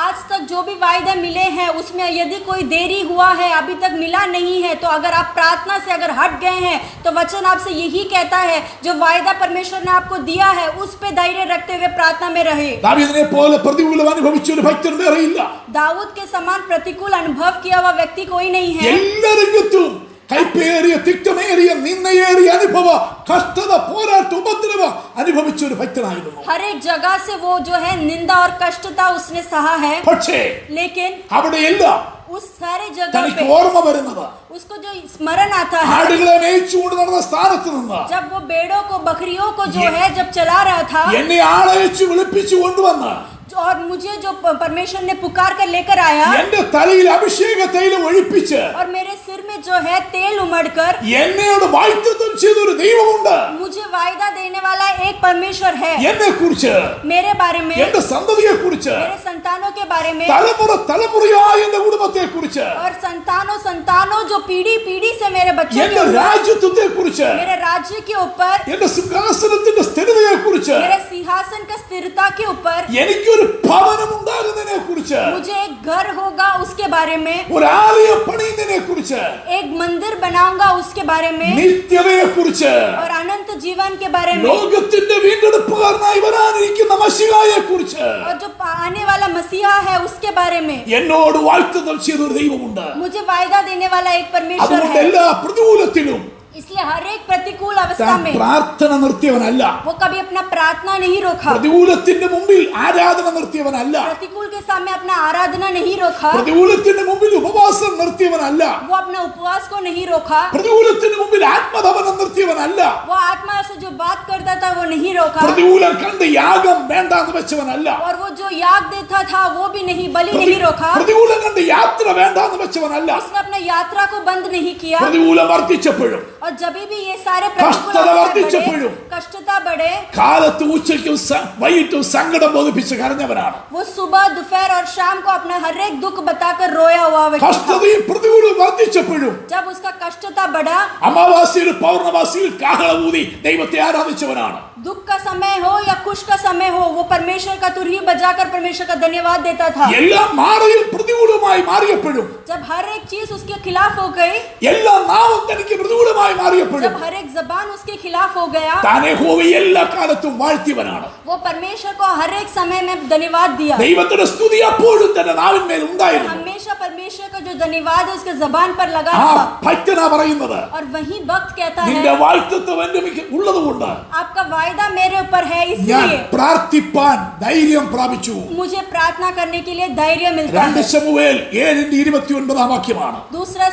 आज तक जो भी वायदे मिले हैं उसमें यदि कोई देरी हुआ है, अभी तक मिला नहीं है, तो अगर आप प्रार्थना से अगर हट गए हैं तो वचन आपसे यही कहता है, जो वायदा परमेश्वर ने आपको दिया है उस पे धैर्य रखते हुए प्रार्थना में रहे। ദാവീദിനെ പോലെ പ്രതികൂലം അനുഭവിച്ച ഒരു ഭക്തൻ വേറെയില്ല. दाऊद के समान प्रतिकूल अनुभव किया हुआ व्यक्ति कोई नहीं है। എല്ലാ രംഗത്തും കൈപ്പേറിയ തിക്തമേറിയ നിന്ദയേറിയ അനുഭവ കഷ്ടത പോരാട്ട ഉപദ്രവം അനുഭവിച്ച ഒരു ഭക്തനായിരുന്നു. हर एक जगह से वो जो है निंदा और कष्टता उसने सहा है, പക്ഷേ लेकिन അവിടെയെല്ലാം उस सारे जगह തനിക്ക് पे ഓർമ്മ വരുന്നത് उसको जो स्मरण आता है, ആടുകളെ മേയിച്ചുകൊണ്ട് നടന്ന സ്ഥാനത്ത് നിന്ന് जब वो भेड़ों को बकरियों को जो है जब चला रहा था, എന്നെ ആളയച്ചു വിളിപ്പിച്ചു കൊണ്ടുവന്ന് और मुझे जो परमेश्वर ने पुकार कर लेकर आया എന്റെ തലയിൽ അഭിഷേക തൈലം ഒഴിപ്പിച്ച് और मेरे सिर में जो है तेल उमड़कर എന്നോട് വാഗ്ദത്തം ചെയ്തൊരു ദൈവമുണ്ട്. मुझे वायदा देने वाला एक परमेश्वर है। എന്നെ കുറിച്ച്, मेरे बारे में, എന്റെ സന്തതിയെ കുറിച്ച്, मेरे संतानों के बारे में, തലമുറ തലമുറയായ എന്റെ കുടുംബത്തെ കുറിച്ച്, और संतानों संतानों जो पीढ़ी पीढ़ी से मेरे बच्चों के എന്റെ ऊपर, രാജ്യത്വത്തെ കുറിച്ച്, मेरे राज्य के ऊपर, എന്റെ സിംഹാസനത്തിന്റെ സ്ഥിരതയെ കുറിച്ച്, मेरे सिंहासन का स्थिरता के ऊपर, എനിക്കൊരു ഭവനം ഉണ്ടാകുന്നതിനെ കുറിച്ച്, मुझे एक घर होगा उसके बारे में, ഒരു ആലയം പണിയുന്നതിനെ കുറിച്ച്, एक मंदिर बनाऊंगा उसके बारे में, നിത്യതയെ കുറിച്ച്, और अनंत जीवन के बारे में, ലോകത്തിന്റെ വീണ്ടെടുപ്പുകാരനായി വരാനിരിക്കുന്ന മശിഹായെ കുറിച്ച് और जो आने वाला मसीहा है उसके बारे में എന്നോട് വാഗ്ദത്തം ചെയ്തൊരു ദൈവമുണ്ട്. मुझे वायदा देने वाला एक परमेश्वर അതുകൊണ്ട് है। എല്ലാ പ്രതികൂലത്തിലും इसलिए हर एक प्रतिकूल अवस्था താൻ में പ്രാർത്ഥന നിർത്തിയവനല്ല. वो कभी अपना प्रार्थना नहीं रोका, പ്രതികൂലത്തിന്റെ മുമ്പിൽ ആരാധന നിർത്തിയവനല്ല. प्रतिकूल के सामने अपना आराधना नहीं रोका, പ്രതികൂലത്തിന്റെ മുമ്പിൽ ഉപവാസം നിർത്തിയവനല്ല. वो अपना उपवास को नहीं रोका, പ്രതികൂലത്തിന് മുമ്പിൽ ആത്മതപനം നിർത്തിയവനല്ല. वो आत्मा से जो बात करता था वो नहीं रोका, പ്രതികൂലം കണ്ട് യാഗം വേണ്ടാന്ന് വെച്ചവനല്ല. और वो जो याग देता था वो भी नहीं, बलि नहीं रोका, പ്രതികൂലം കണ്ട് യാത്ര വേണ്ടാന്ന് വെച്ചവനല്ല. उसने अपना यात्रा को बंद नहीं किया। പ്രതികൂലം വർദ്ധിച്ചപ്പോഴും, और जब भी ये सारे प्रतिकूल കഷ്ടത अवसर വർദ്ധിച്ചപ്പോഴും, बढ़े, कष्टता बढ़े, കാലത്ത് ഉച്ചയ്ക്കും വൈകിട്ടും സങ്കടം ബോധിപ്പിച്ച് കരഞ്ഞവനാണ്. वो सुबह दोपहर और शाम को अपना हर एक दुख बताकर रोया हुआ व्यक्ति था। കഷ്ടതയും പ്രതികൂലം വർദ്ധിച്ചപ്പോഴും जब उसका कष्टता बढ़ा, അമാവാസിയിൽ പൗർണമാസിയിൽ കാഹളമൂതി ദൈവത്തെ ആരാധിച്ചവനാണ്. दुख का समय हो या खुश का समय हो, वो परमेश्वर का तुरही बजाकर परमेश्वर का धन्यवाद देता था। എല്ലാം മാറിയും പ്രതികൂലമായി മാറിയപ്പോഴും, जब हर एक चीज उसके खिलाफ हो गई, എല്ലാ നാവും തനിക്ക് പ്രതികൂലമായി മാറിയപ്പോഴും जब हर एक जबान उसके खिलाफ हो गया, താൻ യഹോവയെ എല്ലാ കാലത്തും വാഴ്ത്തിയവനാണ്. वो परमेश्वर को हर एक समय में धन्यवाद दिया। ദൈവത്തിന്റെ സ്തുതി അപ്പോഴും തന്റെ നാവിന്മേൽ ഉണ്ടായിരുന്നു. हमेशा परमेश्वर का जो धन्यवाद है उसके जबान पर लगा ആ था। ഭക്തനാ പറയുന്നത്, और वही भक्त कहता നിന്റെ है, വാഴ്ത്തത്വം എന്റെ മേൽ ഉള്ളതുകൊണ്ട് आपका वायदा मेरे ऊपर है, ഞാൻ इसलिए പ്രാർത്ഥിപ്പാൻ ധൈര്യം പ്രാപിച്ചു. मुझे प्रार्थना करने के लिए धैर्य मिलता 2 है। ശമൂവേൽ 7:29 വാക്യമാണ്. दूसरा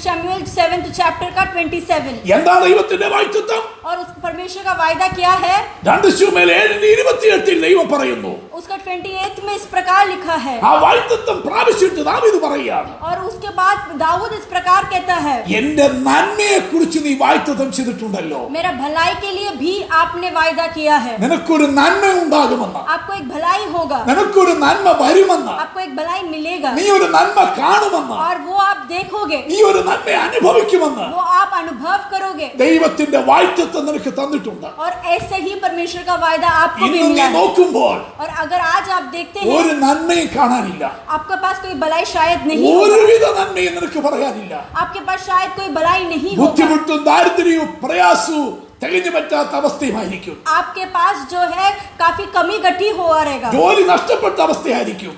शमूएल 7th चैप्टर का 27। എന്താണ് ദൈവത്തിന്റെ വാഴ്ത്തത്വം? और उस परमेश्वर का वायदा क्या है? 2 ശമൂവേൽ 7:28 ദൈവം പറയുന്നു, उसका 28 में इस प्रकार लिखा है। ആ വാഴ്ത്തത്വം പ്രാപിച്ചിട്ട് ദാവീദ് പറയുകയാണ്, और उसके बाद दाऊद इस प्रकार कहता है, എന്റെ നന്മയെ കുറിച്ച് നീ വാഴ്ത്തത്വം ചെയ്തിട്ടുണ്ടല്ലോ. मेरा भलाई के लिए भी आपने वायदा किया है। നിനക്കൊരു നന്മ ഉണ്ടാകുമെന്ന്, आपको एक भलाई होगा, നിനക്കൊരു നന്മ വരുമെന്ന്, आपको एक भलाई मिलेगा, നീ ഒരു നന്മ കാണുമെന്ന്, और वो आप देखोगे, നീ ഒരു നന്മ അനുഭവിക്കുമെന്ന് वो आप अनुभव करोगे। ദൈവത്തിന്റെ വാഴ്ത്തത്വം നിനക്ക് തന്നിട്ടുണ്ട്. और ऐसे ही परमेश्वर का वायदा आपको भी ഇന്ന് നീ मिला है। നോക്കുമ്പോൾ और अगर आज आप देखते हैं ഒരു നന്മയും കാണാനില്ല, आपके पास कोई भलाई शायद नहीं होगा, ഒരുവിധ നന്മയും നിനക്ക് പറയാനില്ല. आपके पास शायद कोई भलाई नहीं होगा, ബുദ്ധിമുട്ടും ദാരിദ്ര്യവും പ്രയാസവും തികഞ്ഞു പറ്റാത്ത അവസ്ഥയുമായിരിക്കും, आपके पास जो है काफी कमी गठी हुआ रहेगा, ജോലി നഷ്ടപ്പെട്ട അവസ്ഥയായിരിക്കും,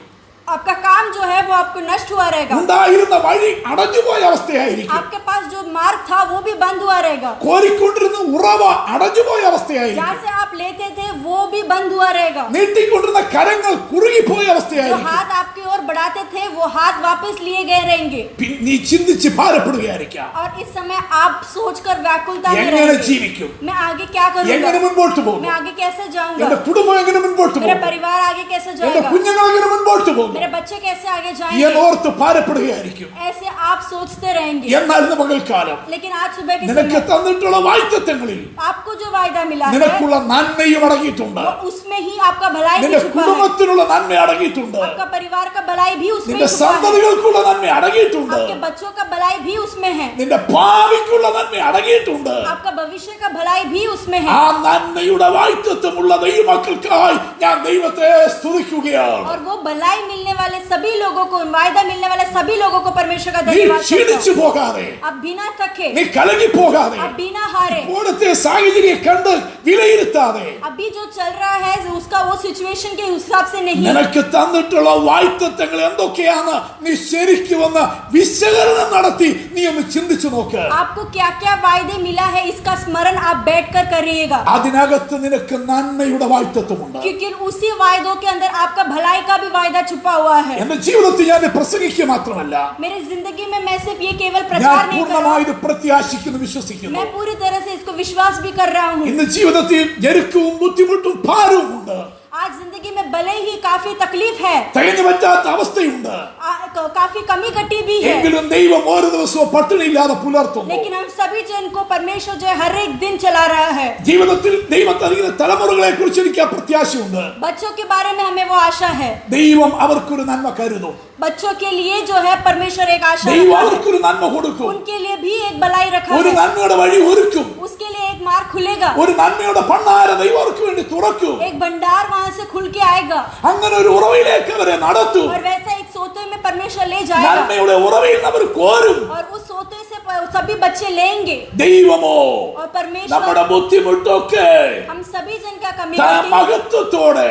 आपका काम जो है वो आपको नष्ट हुआ रहेगा, ഉണ്ടായിരുന്ന വഴി അടഞ്ഞുപോയ അവസ്ഥയായിരിക്കും, आपके पास जो मार्ग था वो भी बंद हुआ रहेगा, കോരിക്കൊണ്ടിരുന്ന ഉറവ അടഞ്ഞുപോയ അവസ്ഥയായിരിക്കും, जहाँ से आप लेते थे वो भी बंद हुआ रहेगा, നീട്ടിക്കൊണ്ടിരുന്ന കരങ്ങൾ കുറുകിപ്പോയ जो അവസ്ഥയായിരിക്കും. हाथ आपकी ओर बढ़ाते थे वो हाथ वापस लिए गए रहेंगे, നീ ചിന്തിച്ച് ഭാരപ്പെടുകയായിരിക്കാം, और इस समय आप सोचकर व्याकुलता में എങ്ങനെ रहेंगे, ജീവിക്കും, मैं आगे क्या എങ്ങനെ करूंगा, മുൻപോട്ട് പോകും, मैं आगे कैसे എന്റെ जाऊंगा, കുടുംബം എങ്ങനെ മുൻപോട്ട് मेरा പോകും, परिवार आगे कैसे എന്റെ जाएगा, കുഞ്ഞുങ്ങൾ എങ്ങനെ മുൻപോട്ട് പോകും मेरे बच्चे कैसे आगे जाएंगे, എന്നോർത്ത് ഭാരപ്പെടുകയായിരിക്കും. ऐसे आप सोचते रहेंगे. എന്നാൽ ഇന്ന് പകൽക്കാലം लेकिन आज सुबह के നിനക്ക് समय തന്നിട്ടുള്ള വാഗ്ദത്തങ്ങളിൽ आपको जो वायदा मिला है നിനക്കുള്ള നന്മയും അടങ്ങിയിട്ടുണ്ട്, वो उसमें ही आपका भलाई भी നിന്റെ छुपा है, കുടുംബത്തിനുള്ള നന്മ അടങ്ങിയിട്ടുണ്ട്, आपका परिवार का भलाई भी उसमें നിന്റെ ही छुपा है, സന്തതികൾക്കുള്ള നന്മ അടങ്ങിയിട്ടുണ്ട്, आपके बच्चों का भलाई भी उसमें है, നിന്റെ ഭാവിക്കുള്ള നന്മ അടങ്ങിയിട്ടുണ്ട്. आपका भविष्य का भलाई भी उसमें है, ആ നന്മയുടെ വാഗ്ദത്തമുള്ള ദൈവമക്കൾക്കായി ഞാൻ ദൈവത്തെ സ്തുതിക്കുകയാണ്. और वो भलाई मिलने वाले सभी लोगों को, वायदा मिलने वाले सभी लोगों को परमेश्वर का നീ धन्यवाद ക്ഷീണിച്ചു करता हूं. പോകാതെ, आप बिना थके, നീ കലങ്ങി പോകാതെ, आप बिना हारे, ഇപ്പോഴത്തെ സാഹചര്യം കണ്ട് വിലയിരുത്താതെ, अभी जो चल रहा है उसका वो सिचुएशन के हिसाब से नहीं, നിനക്ക് തന്നിട്ടുള്ള വാഗ്ദത്തങ്ങൾ എന്തൊക്കെയാണ് നീ ശരിക്കും ഒന്ന് വിശകലനം നടത്തി നീ ഒന്ന് ചിന്തിച്ചു നോക്ക്. आपको क्या क्या वायदे मिला है इसका स्मरण आप बैठकर करिएगा, അതിനകത്ത് നിനക്ക് നന്മയുടെ വാഗ്ദത്തമുണ്ട്. क्योंकि उसी वायदों के अंदर आपका भलाई का भी वायदा छुपा हुआ है. എന്റെ ജീവിതത്തിൽ ഞാൻ പ്രസംഗിക്കുക മാത്രമല്ല, मेरी जिंदगी में मैं सिर्फ ये केवल ഞാൻ प्रचार नहीं कर रहा പൂർണ്ണമായി हूं, ഇത് പ്രത്യാശിക്കുന്നു, വിശ്വസിക്കുന്നു. मैं पूरी तरह से इसको विश्वास भी कर रहा हूँ. ഇന്ന് ജീവിതത്തിൽ ഞെരുക്കവും ബുദ്ധിമുട്ടും ഭാരവും ഉണ്ട്, आज जिंदगी में भले ही काफी तकलीफ है, തികഞ്ഞു പറ്റാത്ത അവസ്ഥയുണ്ട്, काफी कमी घटी भी है, എങ്കിലും ദൈവം ഓരോ ദിവസവും പട്ടിണിയില്ലാതെ പുലർത്തുന്നു. लेकिन हम सभी जन को परमेश्वर जो है हर एक दिन चला रहा है. ജീവിതത്തിൽ ദൈവം നൽകുന്ന തലമുറകളെ കുറിച്ച് എനിക്ക് പ്രത്യാശയുണ്ട്. बच्चों के बारे में हमें वो आशा है, ദൈവം അവർക്കൊരു നന്മ കരുതും, बच्चों के लिए जो है परमेश्वर एक आशा ദൈവം रखा है, അവർക്കൊരു നന്മ കൊടുക്കും, उनके लिए भी एक भलाई रखा ഒരു है, നന്മയുടെ വഴി ഒരുക്കും, उसके लिए एक मार्ग खुलेगा, ഒരു നന്മയുടെ ഭണ്ഡാര ദൈവം അവർക്ക് വേണ്ടി തുറക്കും. एक भंडार वहां से खुल के आएगा, അങ്ങനെ ഒരു ഉറവയിലേക്ക് അവരെ നടത്തും. और वैसा एक सोते में परमेश्वर ले जाएगा, നന്മയുടെ ഉറവയിൽ നിന്ന് അവർ കോരും. और उस सोते से सभी बच्चे लेंगे. ദൈവമോ और परमेश्वर നമ്മുടെ ബുദ്ധിമുട്ടൊക്കെ हम सभी जन का कमी മഹത്വത്തോടെ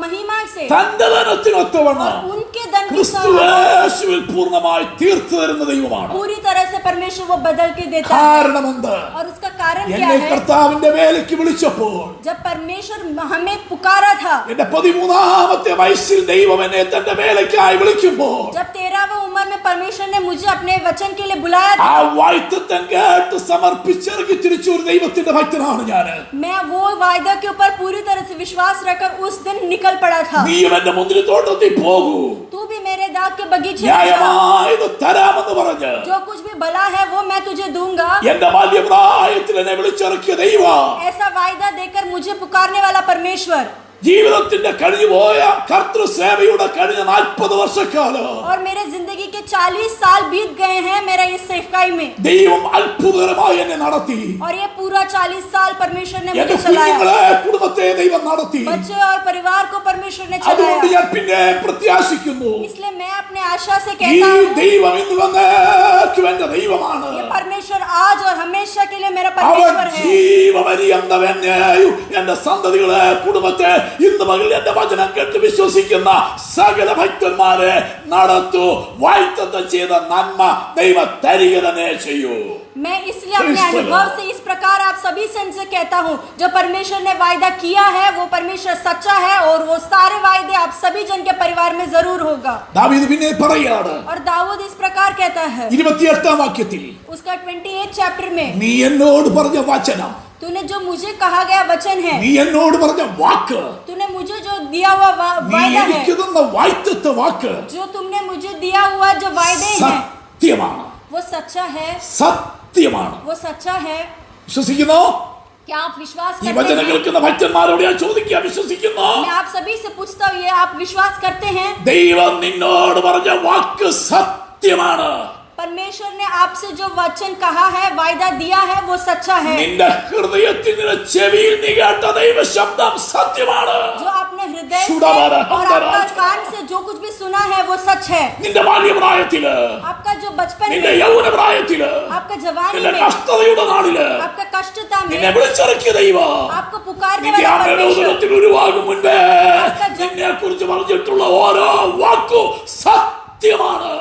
महिमा से തന്റെ ധനത്തിനൊത്തവണ്ണം और उनके धन के ക്രിസ്തു समान യേശുവിൽ പൂർണ്ണമായി തീർത്തു തരുന്ന ദൈവമാണ്. पूरी तरह से परमेश्वर वो बदल के देता है. കാരണമെന്ത്? और उसका कारण क्या എന്നെ है? കർത്താവിന്റെ വേലയ്ക്ക് വിളിച്ചപ്പോൾ जब परमेश्वर हमें पुकारा था, എന്റെ 13-ാമത്തെ വയസ്സിൽ ദൈവം എന്നെ തന്റെ വേലയ്ക്കായി വിളിക്കുമ്പോൾ जब 13वीं उम्र में परमेश्वर ने मुझे अपने वचन के लिए बुलाया ആ था, വാഗ്ദത്തം കേട്ട് സമർപ്പിച്ചിറങ്ങി തിരിച്ചു ഒരു ദൈവത്തിന്റെ ഭക്തനാണ് ഞാൻ. मैं वो वायदा के ऊपर पूरी तरह से विश्वास रखकर उस दिन निकल पड़ा था. നീയും എന്റെ മുന്തിരിത്തോട്ടത്തിൽ പോകൂ, तू भी मेरे दाग के बगीचे में जा, ന്യായമായത് തരാമെന്ന് പറഞ്ഞ് जो कुछ भी भला है वो मैं तुझे दूंगा. എന്റെ ബാല്യപ്രായത്തിൽ എന്നെ വിളിച്ചിറക്കിയ ദൈവം, ऐसा वायदा देकर मुझे पुकारने वाला परमेश्वर, ജീവിതത്തിന്റെ കഴിഞ്ഞുപോയ കർത്തൃസേവയുടെ കഴിഞ്ഞ 40 വർഷക്കാലം और मेरे जिंदगी के 40 साल बीत गए हैं मेरा इस सेवकाई में, ദൈവം അത്ഭുതകരമായി എന്നെ നടത്തി. और ये पूरा 40 साल परमेश्वर ने എന്റെ मुझे चलाया, കുഞ്ഞുങ്ങളെ കുടുംബത്തെ ദൈവം നടത്തി. बच्चे और परिवार को परमेश्वर ने അതുകൊണ്ട് चलाया. ഞാൻ പിന്നെ പ്രത്യാശിക്കുന്നു, इसलिए मैं अपने आशा से ഈ कहता हूँ, ദൈവം ഇന്ന് വന്നേക്കും എന്റെ ദൈവമാണ്. ये परमेश्वर आज और हमेशा के लिए मेरा അവൻ परमेश्वर है. ജീവപര്യന്തം എന്നെയും എന്റെ സന്തതികളെ കുടുംബത്തെ ഇന്ന് പകൽ എന്റെ വചനം കേട്ട് വിശ്വസിക്കുന്ന സകല ഭക്തന്മാരെ നടത്തൂ. വാഗ്ദത്തം ചെയ്ത നന്മ ദൈവം തരിക തന്നെ ചെയ്യൂ. मैं इसलिए अपने अनुभव से इस प्रकार आप सभी से कहता हूँ, जो परमेश्वर ने वायदा किया है वो परमेश्वर सच्चा है, और वो सारे वायदे आप सभी जन के परिवार में जरूर होगा. ദാവീദ് പിന്നെ പറയാണ് और दाऊद इस प्रकार कहता है 28-ാം വാക്യത്തിൽ, उसका 28 चैप्टर में, നീ എന്നോട് പറഞ്ഞ വചനം, तूने जो मुझे कहा गया वचन है, നീ എന്നോട് പറഞ്ഞ വാക്ക്, तूने मुझे जो दिया हुआ നീ वायदा है, എനിക്ക് തന്ന വാഗ്ദത്ത വാക്ക് जो तुमने मुझे दिया हुआ जो वायदे हैं സത്യമാണ്, वो सच्चा है, സത്യമാണ്. वो सच्चा है. വിശ്വസിക്കുന്നോ? क्या आप विश्वास ഈ करते വചനം हैं? കേൾക്കുന്ന ഭക്തന്മാരോട് ഞാൻ ചോദിക്കുക, വിശ്വസിക്കുന്നോ? मैं आप सभी से पूछता हूँ, ये आप विश्वास करते हैं? ദൈവം നിന്നോട് പറഞ്ഞ വാക്ക് സത്യമാണ്. परमेश्वर ने आपसे जो वचन कहा है, वायदा दिया है, वो सच्चा है। നിന്റെ ഹൃദയത്തിൽ നിന്റെ ചെവിയിൽ നീ കേട്ട ദൈവശബ്ദം സത്യമാണ്. जो आपने हृदय से और आपका कान से जो कुछ भी सुना है वो सच है। നിന്റെ ബാല്യപ്രായത്തില്, आपका जो बचपन നിന്റെ में, യൗവനപ്രായത്തില്, आपका जवानी നിന്റെ में, കഷ്ടതയുടെ നാളില് आपका कष्टता നിന്നെ में വിളിച്ചിറക്കിയ ദൈവം आपको पुकारने നിന്റെ वाला അമ്മയുടെ परमेश्वर, ഉദരത്തിൽ ഉരുവാകും മുൻപേ നിന്നെ കുറിച്ച് പറഞ്ഞിട്ടുള്ള ഓരോ വാക്കും സത്യമാണ്.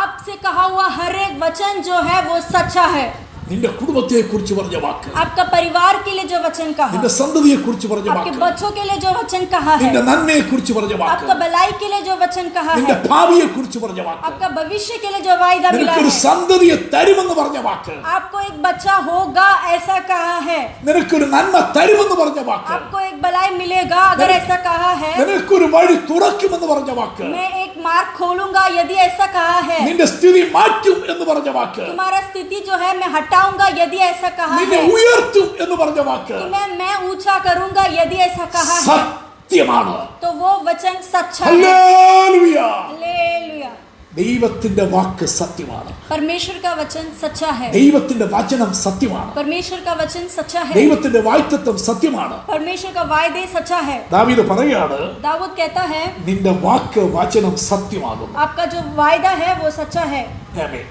आपसे कहा हुआ हर एक वचन जो है वो सच्चा है। നിന്റെ കുടുംബത്തെ കുറിച്ച് പറഞ്ഞ വാക്ക്, आपका परिवार के लिए जो वचन कहा, നിന്റെ സന്തതിയെ കുറിച്ച് പറഞ്ഞ आपके വാക്ക്, बच्चों के लिए जो वचन कहा है, നിന്റെ നന്മയെ കുറിച്ച് പറഞ്ഞ വാക്ക്, आपका भलाई के लिए जो वचन कहा നിന്റെ है, ഭാവിയെ കുറിച്ച് പറഞ്ഞ വാക്ക്, आपका भविष्य के लिए जो वायदा मिला നിനക്കൊരു है, സന്തതിയെ തരുമെന്ന് പറഞ്ഞ വാക്ക്, आपको एक बच्चा होगा ऐसा कहा है, നിനക്കൊരു നന്മ തരുമെന്ന് പറഞ്ഞ വാക്ക്, आपको एक भलाई मिलेगा अगर ऐसा कहा है, നിനക്കൊരു വഴി തുറക്കുമെന്ന് പറഞ്ഞ വാക്ക്, मैं एक मार्ग खोलूंगा यदि ऐसा कहा है, നിന്റെ സ്ഥിതി മാറ്റും എന്ന് പറഞ്ഞ വാക്ക്, तुम्हारा स्थिति जो है मैं हटाऊंगा यदि ऐसा कहा നിന്നെ है, ഉയർത്തും എന്ന് പറഞ്ഞ വാക്ക് तुम्हें मैं ऊंचा करूंगा यदि ऐसा कहा है, സത്യമാണ്. तो वो वचन सच्चा है। ഹല്ലേലൂയ. हालेलुया। ദൈവത്തിന്റെ വാക്ക് സത്യമാണ്. परमेश्वर का वचन सच्चा है। ദൈവത്തിന്റെ വചനം സത്യമാണ്. परमेश्वर का वचन सच्चा है। ദൈവത്തിന്റെ വാഗ്ദത്തം സത്യമാണ്. परमेश्वर का वायदे सच्चा है। ദാവീദ് പറയാണ്, दाऊद कहता है നിന്റെ വാക്ക് വചനം സത്യമാകും. आपका जो वायदा है वो सच्चा है। ആമേൻ.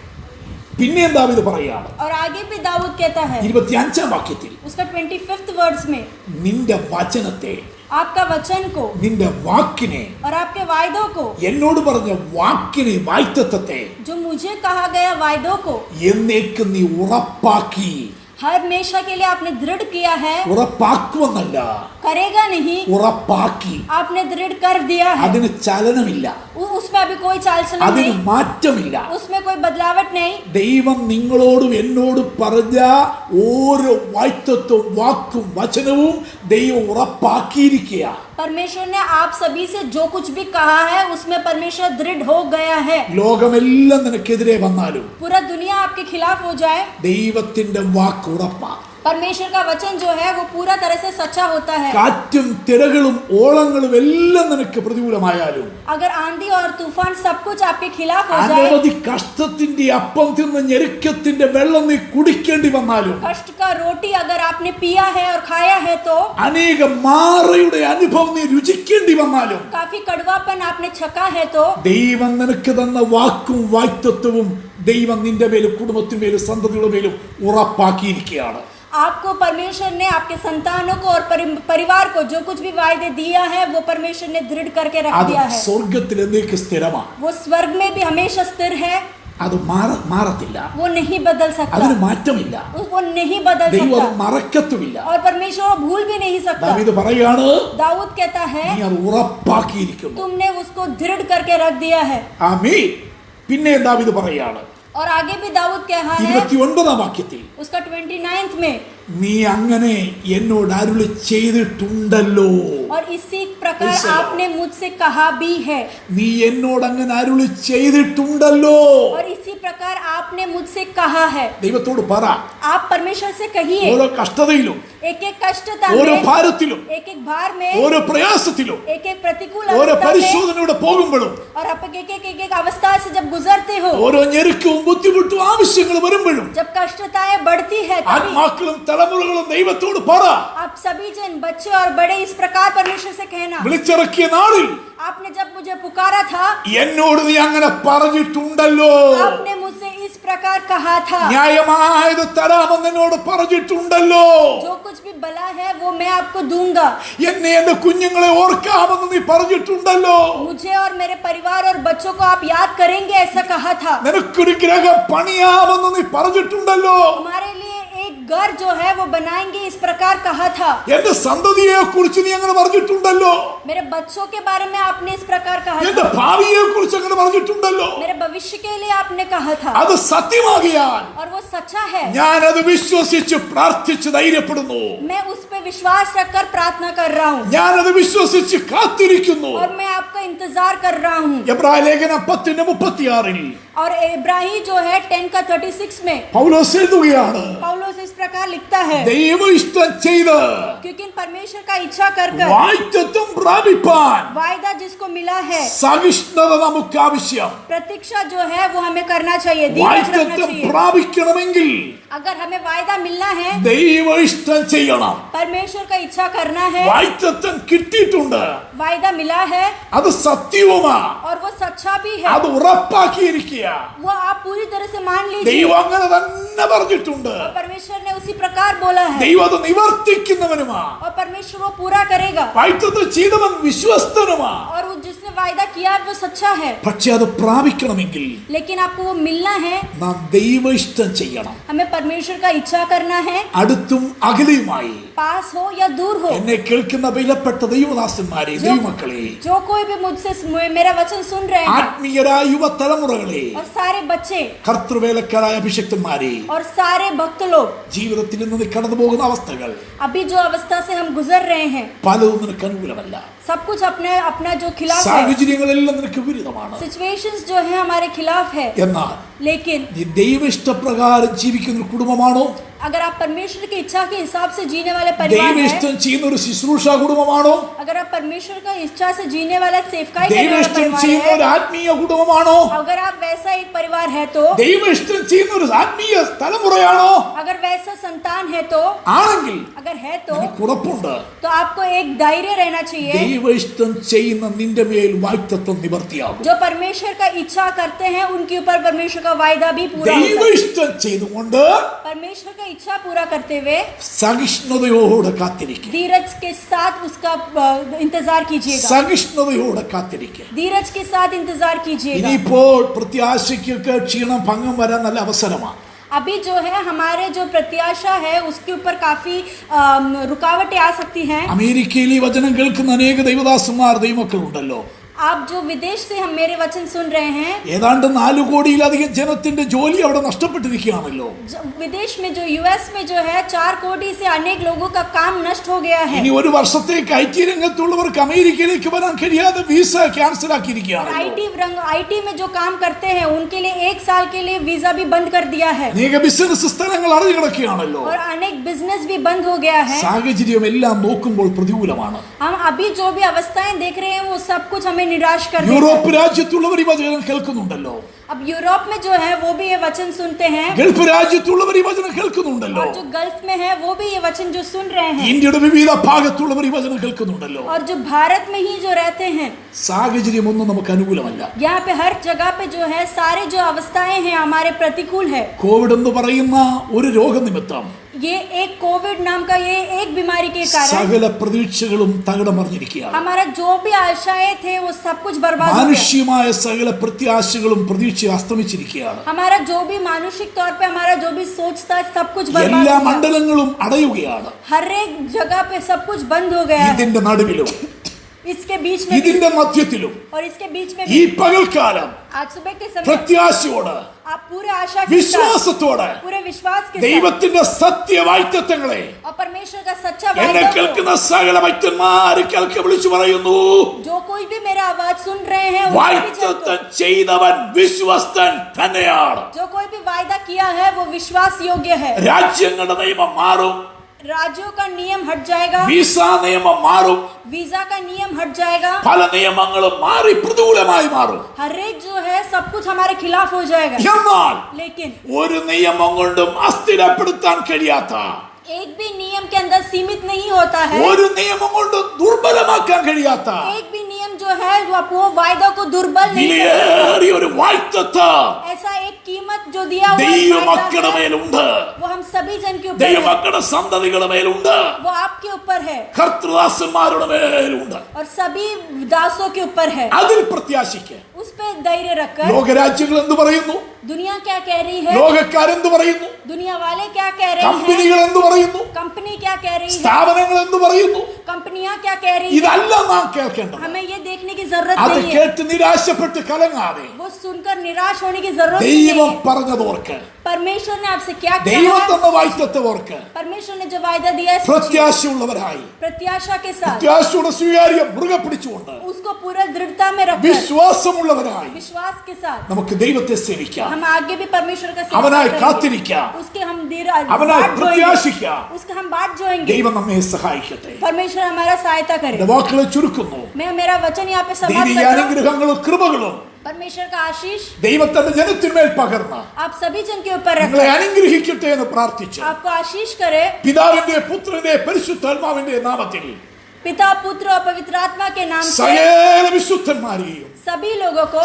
പിന്നെയും ദാവീദ് പറയാണ് और आगे भी दाऊद कहता है 25-ാം വാക്യത്തിൽ, उसका 25th वर्ड्स में, നിന്റെ വചനത്തെ, आपका वचन को നിന്റെ വാക്കിനെ, और आपके वायदों को, എന്നോട് പറഞ്ഞ വാക്കിനെ, വാഗ്ദത്തത്തെ जो मुझे कहा गया वायदों को എന്നേക്കും നീ ഉറപ്പാക്കി. हमेशा के लिए आपने दृढ़ किया है, ഉറപ്പാക്കുമെന്നല്ല, करेगा नहीं, ഉറപ്പാക്കി. आपने दृढ़ कर दिया है। അതിന് ചലനമില്ല, उसमें अभी कोई चाल चलन അതിന് नहीं, മാറ്റമില്ല. उसमें कोई बदलावट नहीं। ദൈവം നിങ്ങളോടും എന്നോടും പറഞ്ഞ ഓരോ വാഗ്ദത്തവും വാക്കും വചനവും ദൈവം ഉറപ്പാക്കിയിരിക്കുക. परमेश्वर ने आप सभी से जो कुछ भी कहा है उसमें परमेश्वर दृढ़ हो गया है। ലോകമെല്ലാം നിനക്കെതിരെ വന്നാലും पूरा दुनिया आपके खिलाफ हो जाए, ദൈവത്തിന്റെ വാക്ക് ഉറപ്പാ. परमेश्वर का वचन जो है वो पूरा तरह से सच्चा होता है। കാറ്റും തിരകളും ഓളങ്ങളും എല്ലാം നിനക്ക് പ്രതികൂലമായാലും, अगर आंधी और तूफान सब कुछ आपके खिलाफ हो जाए, അനവധി കഷ്ടത്തിന്റെ അപ്പം തിന്ന് ഞെരുക്കത്തിന്റെ വെള്ളം നീ കുടിക്കേണ്ടി വന്നാലും, कष्ट का रोटी अगर आपने पिया है और खाया है तो, അനേക മാറയുടെ അനുഭവം നീ രുചിക്കേണ്ടി വന്നാലും, काफी कड़वापन आपने छका है तो, ദൈവം നിനക്ക് തന്ന വാക്കും വാഗ്ദത്തവും ദൈവം നിന്റെ മേലും കുടുംബത്തിന്മേലും സന്തതിയുടെ മേലും ഉറപ്പാക്കിയിരിക്കുകയാണ്. आपको परमेश्वर ने आपके संतानों को और परिवार को जो कुछ भी वायदे दिया है वो परमेश्वर ने दृढ़ करके रख അത് दिया है। സ്വർഗത്തിൽ എന്നേക്ക് സ്ഥിരമാണ്. वो स्वर्ग में भी हमेशा स्थिर है, അത് മാറത്തില്ല, वो नहीं बदल सकता, അതിന് മാറ്റമില്ല. वो नहीं बदल ദൈവം അത് सकता മറക്കത്തുമില്ല. और परमेश्वर वो भूल भी नहीं सकता। ദാവീദ് പറയാണ്, दाऊद कहता है നീ അത് ഉറപ്പാക്കിയിരിക്കുന്നു. तुमने उसको दृढ़ करके रख दिया है। ആമേൻ. പിന്നെ ദാവീദ് പറയാണ് और आगे भी दाऊद कहा है 29-ാം വാക്യത്തിൽ, उसका 29th में, നീ അങ്ങനെ എന്നോട് അരുളി ചെയ്തിട്ടുണ്ടല്ലോ. और इसी प्रकार आपने मुझसे कहा भी है, നീ എന്നോട് അങ്ങനെ അരുളി ചെയ്തിട്ടുണ്ടല്ലോ. और इसी प्रकार आपने मुझसे कहा है। ദൈവത്തോട് പറ, आप परमेश्वर से कहिए, ഓരോ കഷ്ടതയിലും, एक एक कष्टता ഓരോ में, ഭാരത്തിലും, एक एक भार में, ഓരോ പ്രയാസത്തിലും, एक एक प्रतिकूल ഓരോ अवस्था में, പരിശോധനയുടെ പോകുമ്പോഴും, और आप एक अवस्था से जब गुजरते हो, ഓരോ ഞെരുക്കവും ബുദ്ധിമുട്ടും ആവശ്യങ്ങൾ വരുമ്പോഴും, जब कष्टताएं बढ़ती है तभी ആത്മാക്കളും തലമുറകളും ദൈവത്തോട് പറ, आप सभी जन बच्चे और बड़े इस प्रकार परमेश्वर से कहना, വിളിച്ചിറക്കിയ നാളിൽ आपने जब मुझे पुकारा था, എന്നോട് നീ അങ്ങനെ പറഞ്ഞിട്ടുണ്ടല്ലോ. आपने मुझसे इस प्रकार कहा था, ന്യായമായത് തരാമെന്ന് എന്നോട് പറഞ്ഞിട്ടുണ്ടല്ലോ. जो कुछ भी भला है वो मैं आपको दूंगा, എന്നെ എന്റെ കുഞ്ഞുങ്ങളെ ഓർക്കാമെന്ന് നീ പറഞ്ഞിട്ടുണ്ടല്ലോ. मुझे और मेरे परिवार और बच्चों को आप याद करेंगे ऐसा कहा था, നിനക്കൊരു ഗ്രഹം പണിയാമെന്ന് നീ പറഞ്ഞിട്ടുണ്ടല്ലോ. तुम्हारे लिए एक घर जो है वो बनाएंगे इस प्रकार कहा था, എന്റെ സന്തതിയെ കുറിച്ച് നീ അങ്ങനെ പറഞ്ഞിട്ടുണ്ടല്ലോ. मेरे बच्चों के बारे में आपने इस प्रकार कहा എന്റെ था, ഭാവിയെ കുറിച്ച് അങ്ങനെ പറഞ്ഞിട്ടുണ്ടല്ലോ. मेरे भविष्य के लिए आपने कहा था, അത് സത്യമാകിയാൽ और वो सच्चा है। ഞാനത് വിശ്വസിച്ച് പ്രാർത്ഥിച്ച് ധൈര്യപ്പെടുന്നു. मैं उस पे विश्वास रखकर प्रार्थना कर रहा हूँ, ഞാനത് വിശ്വസിച്ച് കാത്തിരിക്കുന്നു. और मैं आपका इंतजार कर रहा हूँ। എബ്രായ ലേഖനം 10:36 और इब्राही जो है 10 का 36 में പൗലോസ് എഴുതുകയാണ്, पौलुस इस प्रकार लिखता है, ദൈവ ഇഷ്ടം ചെയ്ത് क्योंकि परमेश्वर का इच्छा कर कर വാഗ്ദത്തം പ്രാപിപ്പാൻ वायदा जिसको मिला है, സഹിഷ്ണുത നമുക്ക് ആവശ്യം. प्रतीक्षा जो है वो हमें करना चाहिए, धीरज रखना വാഗ്ദത്തം चाहिए। പ്രാപിക്കണമെങ്കിൽ अगर हमें वायदा मिलना है, ദൈവ ഇഷ്ടം ചെയ്യണം. परमेश्वर का इच्छा करना है। വാഗ്ദത്തം കിട്ടിയിട്ടുണ്ട്, वायदा मिला है അത് സത്യവുമാ, और वो सच्चा भी है, അത് ഉറപ്പാക്കിയിരിക്കുക. वो आप पूरी तरह से मान लीजिए। ദൈവം അങ്ങനെ തന്നെ പറഞ്ഞിട്ടുണ്ട്. और परमेश्वर ने उसी प्रकार बोला है, ദൈവം അത് നിവർത്തിക്കുന്നവനുമാ. और परमेश्वर वो पूरा करेगा। വാഗ്ദത്തം ചെയ്തവൻ വിശ്വസ്തനുമാ. और वो जिसने वायदा किया है वो सच्चा है, പക്ഷെ അത് പ്രാപിക്കണമെങ്കിൽ लेकिन आपको वो मिलना है। നാം ദൈവ ഇഷ്ടം ചെയ്യണം. हमें परमेश्वर का इच्छा करना है, അടുത്തും അകലെയുമായി पास हो या दूर हो। എന്നെ കേൾക്കുന്ന വിലപ്പെട്ട ദൈവദാസന്മാരെ, ദൈവമക്കളെ, जो कोई भी मुझसे मेरा वचन सुन रहे हैं, ആത്മീയരായ യുവതലമുറകളെ, और सारे बच्चे കർത്തൃവേലക്കാരായ അഭിഷിക്തന്മാരെ, और सारे भक्त लोग, ജീവിതത്തിൽ നിന്ന് കടന്നു പോകുന്ന അവസ്ഥകൾ अभी जो अवस्था से हम गुजर रहे हैं, പലതും നിനക്ക് അനുകൂലമല്ല. सब कुछ अपना जो खिलाफ है, സാഹചര്യങ്ങളെല്ലാം നിനക്ക് വിരുദ്ധമാണ്. सिचुएशंस जो है हमारे खिलाफ है। എന്നാൽ लेकिन നീ ദൈവ ഇഷ്ടപ്രകാരം ജീവിക്കുന്ന ഒരു കുടുംബമാണോ, अगर आप परमेश्वर की इच्छा के हिसाब से जीने वाले परिवार ദൈവ हैं, ഇഷ്ടം ചെയ്യുന്ന ഒരു ശുശ്രൂഷ കുടുംബമാണോ, अगर आप परमेश्वर का इच्छा से जीने वाला सेवकाई ദൈവ करने वाला ഇഷ്ടം परिवार ചെയ്യുന്ന ഒരു है, ആത്മീയ കുടുംബമാണോ, अगर आप वैसा एक परिवार है तो, ദൈവ ഇഷ്ടം ചെയ്യുന്ന ഒരു ആത്മീയ തലമുറയാണോ, अगर वैसा संतान है तो, ആണെങ്കിൽ अगर है तो നിനക്ക് ഉറപ്പുണ്ട്, आपको एक धैर्य रहना चाहिए। ദൈവ ഇഷ്ടം ചെയ്യുന്ന നിന്റെ മേൽ വാഗ്ദത്തം നിവർത്തിയാകും. जो परमेश्वर का इच्छा करते हैं उनके ऊपर परमेश्वर का वायदा भी पूरा ദൈവ होता है। ഇഷ്ടം ചെയ്തുകൊണ്ട് परमेश्वर का इच्छा पूरा करते हुए സഹിഷ്ണുതയോടെ കാത്തിരിക്കുക. धीरज के साथ उसका इंतजार कीजिएगा, സഹിഷ്ണുതയോടെ കാത്തിരിക്കുക. धीरज के साथ इंतजार कीजिएगा। ഇനിയിപ്പോൾ പ്രത്യാശയ്ക്കൊക്കെ ക്ഷീണം ഭംഗം വരാൻ നല്ല അവസരമാണ്. अभी जो है हमारे जो प्रत्याशा है उसके ऊपर काफी रुकावटें आ सकती हैं। അമേരിക്കയിൽ ഈ വചനം കേൾക്കുന്ന അനേക ദൈവദാസന്മാർ, ദൈവമക്കളുണ്ടല്ലോ. आप जो विदेश से हम मेरे वचन सुन रहे हैं, ഏതാണ്ട് 4 കോടിയിലധികം ജനത്തിന്റെ ജോലി അവിടെ നഷ്ടപ്പെട്ടിരിക്കുകയാണല്ലോ. विदेश में जो यूएस में जो है 4 कोटी से अनेक लोगों का काम नष्ट हो गया है। ഇനി ഒരു വർഷത്തേക്ക് IT രംഗത്തുള്ളവർക്ക് അമേരിക്കയിലേക്ക് വരാൻ കഴിയാതെ വിസ ക്യാൻസൽ ആക്കിയിരിക്കുകയാണ്. आईटी में जो काम करते हैं उनके लिए 1 साल के लिए वीजा भी बंद कर दिया है, അനേക ബിസിനസ് സ്ഥലങ്ങൾ അടഞ്ഞു കിടക്കുകയാണല്ലോ. और अनेक बिजनेस भी बंद हो गया है। സാഹചര്യം എല്ലാം നോക്കുമ്പോൾ പ്രതികൂലമാണ്. हम अभी जो भी अवस्थाएं देख रहे हैं वो सब कुछ हमें निराश कर देता है। യൂറോപ്പ് രാജ്യത്തുള്ളവർ ഈ വചനം കേൾക്കുന്നുണ്ടല്ലോ. अब यूरोप में जो है वो भी ये वचन सुनते हैं, ഗൾഫ് രാജ്യത്തുള്ളവർ ഈ വചനം കേൾക്കുന്നുണ്ടല്ലോ. और जो गल्फ में है वो भी ये वचन जो सुन रहे हैं, ഇന്ത്യയുടെ വിവിധ ഭാഗത്തുള്ളവർ ഈ വചനം കേൾക്കുന്നുണ്ടല്ലോ. और जो भारत में ही जो रहते हैं, സാഹചര്യമൊന്നും നമുക്ക് അനുകൂലമല്ല. यहाँ पे हर जगह पे जो है सारे जो अवस्थाएं हैं हमारे प्रतिकूल है। കോവിഡ് എന്ന് പറയുന്ന ഒരു രോഗനിമിത്തം ये एक कोविड नाम का ये एक बीमारी के कारण സകല പ്രതീക്ഷകളും തകിടമറിഞ്ഞിരിക്കുകയാണ്. हमारा जो भी आशाएं थे वो सब कुछ बर्बाद हो गया। മാനുഷികമായ സകല പ്രത്യാശകളും പ്രതീക്ഷ അസ്തമിച്ചിരിക്കുകയാണ്. हमारा जो भी मानसिक तौर पे हमारा जो भी सोच था सब कुछ बर्बाद എല്ലാ हो गया। മണ്ഡലങ്ങളും അടയുകയാണ്. हर एक जगह पे सब कुछ बंद हो गया है। ഇതിന്റെ നടുവിലും इसके बीच में भी, ഇതിന്റെ മധ്യത്തിലും और इसके बीच में ഈ भी പകൽക്കാലം आज सुबह के समय പ്രത്യാശയോടെ, आप पूरे आशा के साथ, വിശ്വാസത്തോടെ पूरे विश्वास के साथ, ദൈവത്തിന്റെ സത്യവാഗ്ദത്തങ്ങളെ और परमेश्वर का सच्चा എന്നെ वायदा को, കേൾക്കുന്ന സകല ഭക്തന്മാരെ കേൾക്കെ വിളിച്ചു പറയുന്നു, जो कोई भी मेरा आवाज सुन रहे हैं वो भी വാഗ്ദത്തം ചെയ്തവൻ വിശ്വസ്തൻ തന്നെയാണ്. जो कोई भी वायदा किया है वो विश्वास योग्य है। രാജ്യങ്ങളുടെ നിയമം മാറും, राज्यों का नियम हट जाएगा, വിസ നിയമം മാറും, वीजा का नियम हट जाएगा, പല നിയമങ്ങളും മാറി പ്രതികൂലമായി മാറും. हर एक जो है सब कुछ हमारे खिलाफ हो जाएगा। എന്നാൽ लेकिन ഒരു നിയമം കൊണ്ടും അസ്ഥിരപ്പെടുത്താൻ കഴിയാത്ത, एक भी नियम के अंदर सीमित नहीं होता है, ഒരു നിയമം കൊണ്ടും ദുർബലമാക്കാൻ കഴിയാത്ത एक भी नियम जो है वो वायदा को दुर्बल नहीं करता। വിലയേറിയ ഒരു വാഗ്ദത്തം ऐसा एक कीमत जो दिया हुआ है, ദൈവമക്കളുടെ മേലുണ്ട്. वो हम सभी जन के ऊपर है, ദൈവമക്കളുടെ സന്തതികളുടെ മേലുണ്ട്. वो आपके ऊपर है, കർത്തൃദാസന്മാരുടെ മേലുണ്ട്. और सभी दासों के ऊपर है। അതിൽ പ്രത്യാശിക്ക്. उस पे धैर्य रखकर ലോകരാജ്യങ്ങൾ എന്ത് പറയുന്നു, दुनिया क्या कह रही है, ലോകക്കാരെന്ത് പറയുന്നു, दुनिया वाले क्या कह रहे हैं, കമ്പനികൾ എന്ത് പറയുന്നു, कंपनी क्या कह रही है, സ്ഥാപനങ്ങൾ എന്ത് പറയുന്നു, कंपनियां क्या कह रही है। ഇതല്ല നാം കേൾക്കേണ്ടത്. हमें ये देखने की जरूरत അത് नहीं है, കേട്ട് നിരാശപ്പെട്ട് കലങ്ങാതെ वो सुनकर निराश होने की जरूरत नहीं ദൈവം है। പറഞ്ഞതോർക്ക് परमेश्वर ने आपसे क्या किया ദൈവം है? തന്ന വാഗ്ദത്തത്തെ ഓർക്ക് परमेश्वर ने जो वायदा दिया है सोचिए। പ്രത്യാശയുള്ളവരായി प्रत्याशा के साथ പ്രത്യാശയുടെ സ്വീകാര്യ മുറുകെ പിടിച്ചുകൊണ്ട് उसको पूरा दृढ़ता में रखकर വിശ്വാസമുള്ളവരായി विश्वास के साथ നമുക്ക് ദൈവത്തെ സേവിക്കാം, हम आगे भी परमेश्वर का सेवा അവനായി करेंगे। കാത്തിരിക്കാം, उसके हम അവനായി बाट जोएंगे। പ്രത്യാശിക്കാം. उसका हम बाट जोएंगे। ദൈവം നമ്മെ സഹായിക്കട്ടെ. परमेश्वर हमारा सहायता करे। എന്റെ വാക്കുകളെ ചുരുക്കുന്നു. मैं मेरा वचन यहाँ पे समाप्त ദൈവിക करता हूँ। അനുഗ്രഹങ്ങളും കൃപകളും परमेश्वर का आशीष ദൈവത്തിന്റെ ജനത്തിന്മേൽ പകർന്ന आप सभी जन के ऊपर നിങ്ങളെ रखे, അനുഗ്രഹിക്കട്ടെ എന്ന് പ്രാർത്ഥിച്ചു आपको आशीष करे। പിതാവിന്റെ പുത്രന്റെ പരിശുദ്ധാത്മാവിന്റെ നാമത്തിൽ पिता पुत्र और पवित्र आत्मा के नाम से സകല വിശുദ്ധന്മാരെയും सभी लोगों को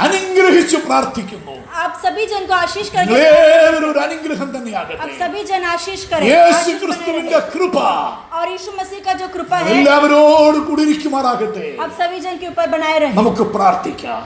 അനുഗ്രഹിച്ചു പ്രാർത്ഥിക്കുന്നു. आप सभी जन को आशीष करके നിങ്ങളേവരും ഒരു അനുഗ്രഹം आप തന്നെയാകട്ടെ. सभी जन आशीष करें। യേശു आशीष बने ക്രിസ്തുവിന്റെ रहें। കൃപ और यीशु मसीह का जो कृपा है എല്ലാവരോടും കൂടി ഇരിക്കുമാറാകട്ടെ. आप सभी जन के ऊपर बनाए रहे। നമുക്ക് പ്രാർത്ഥിക്കാം.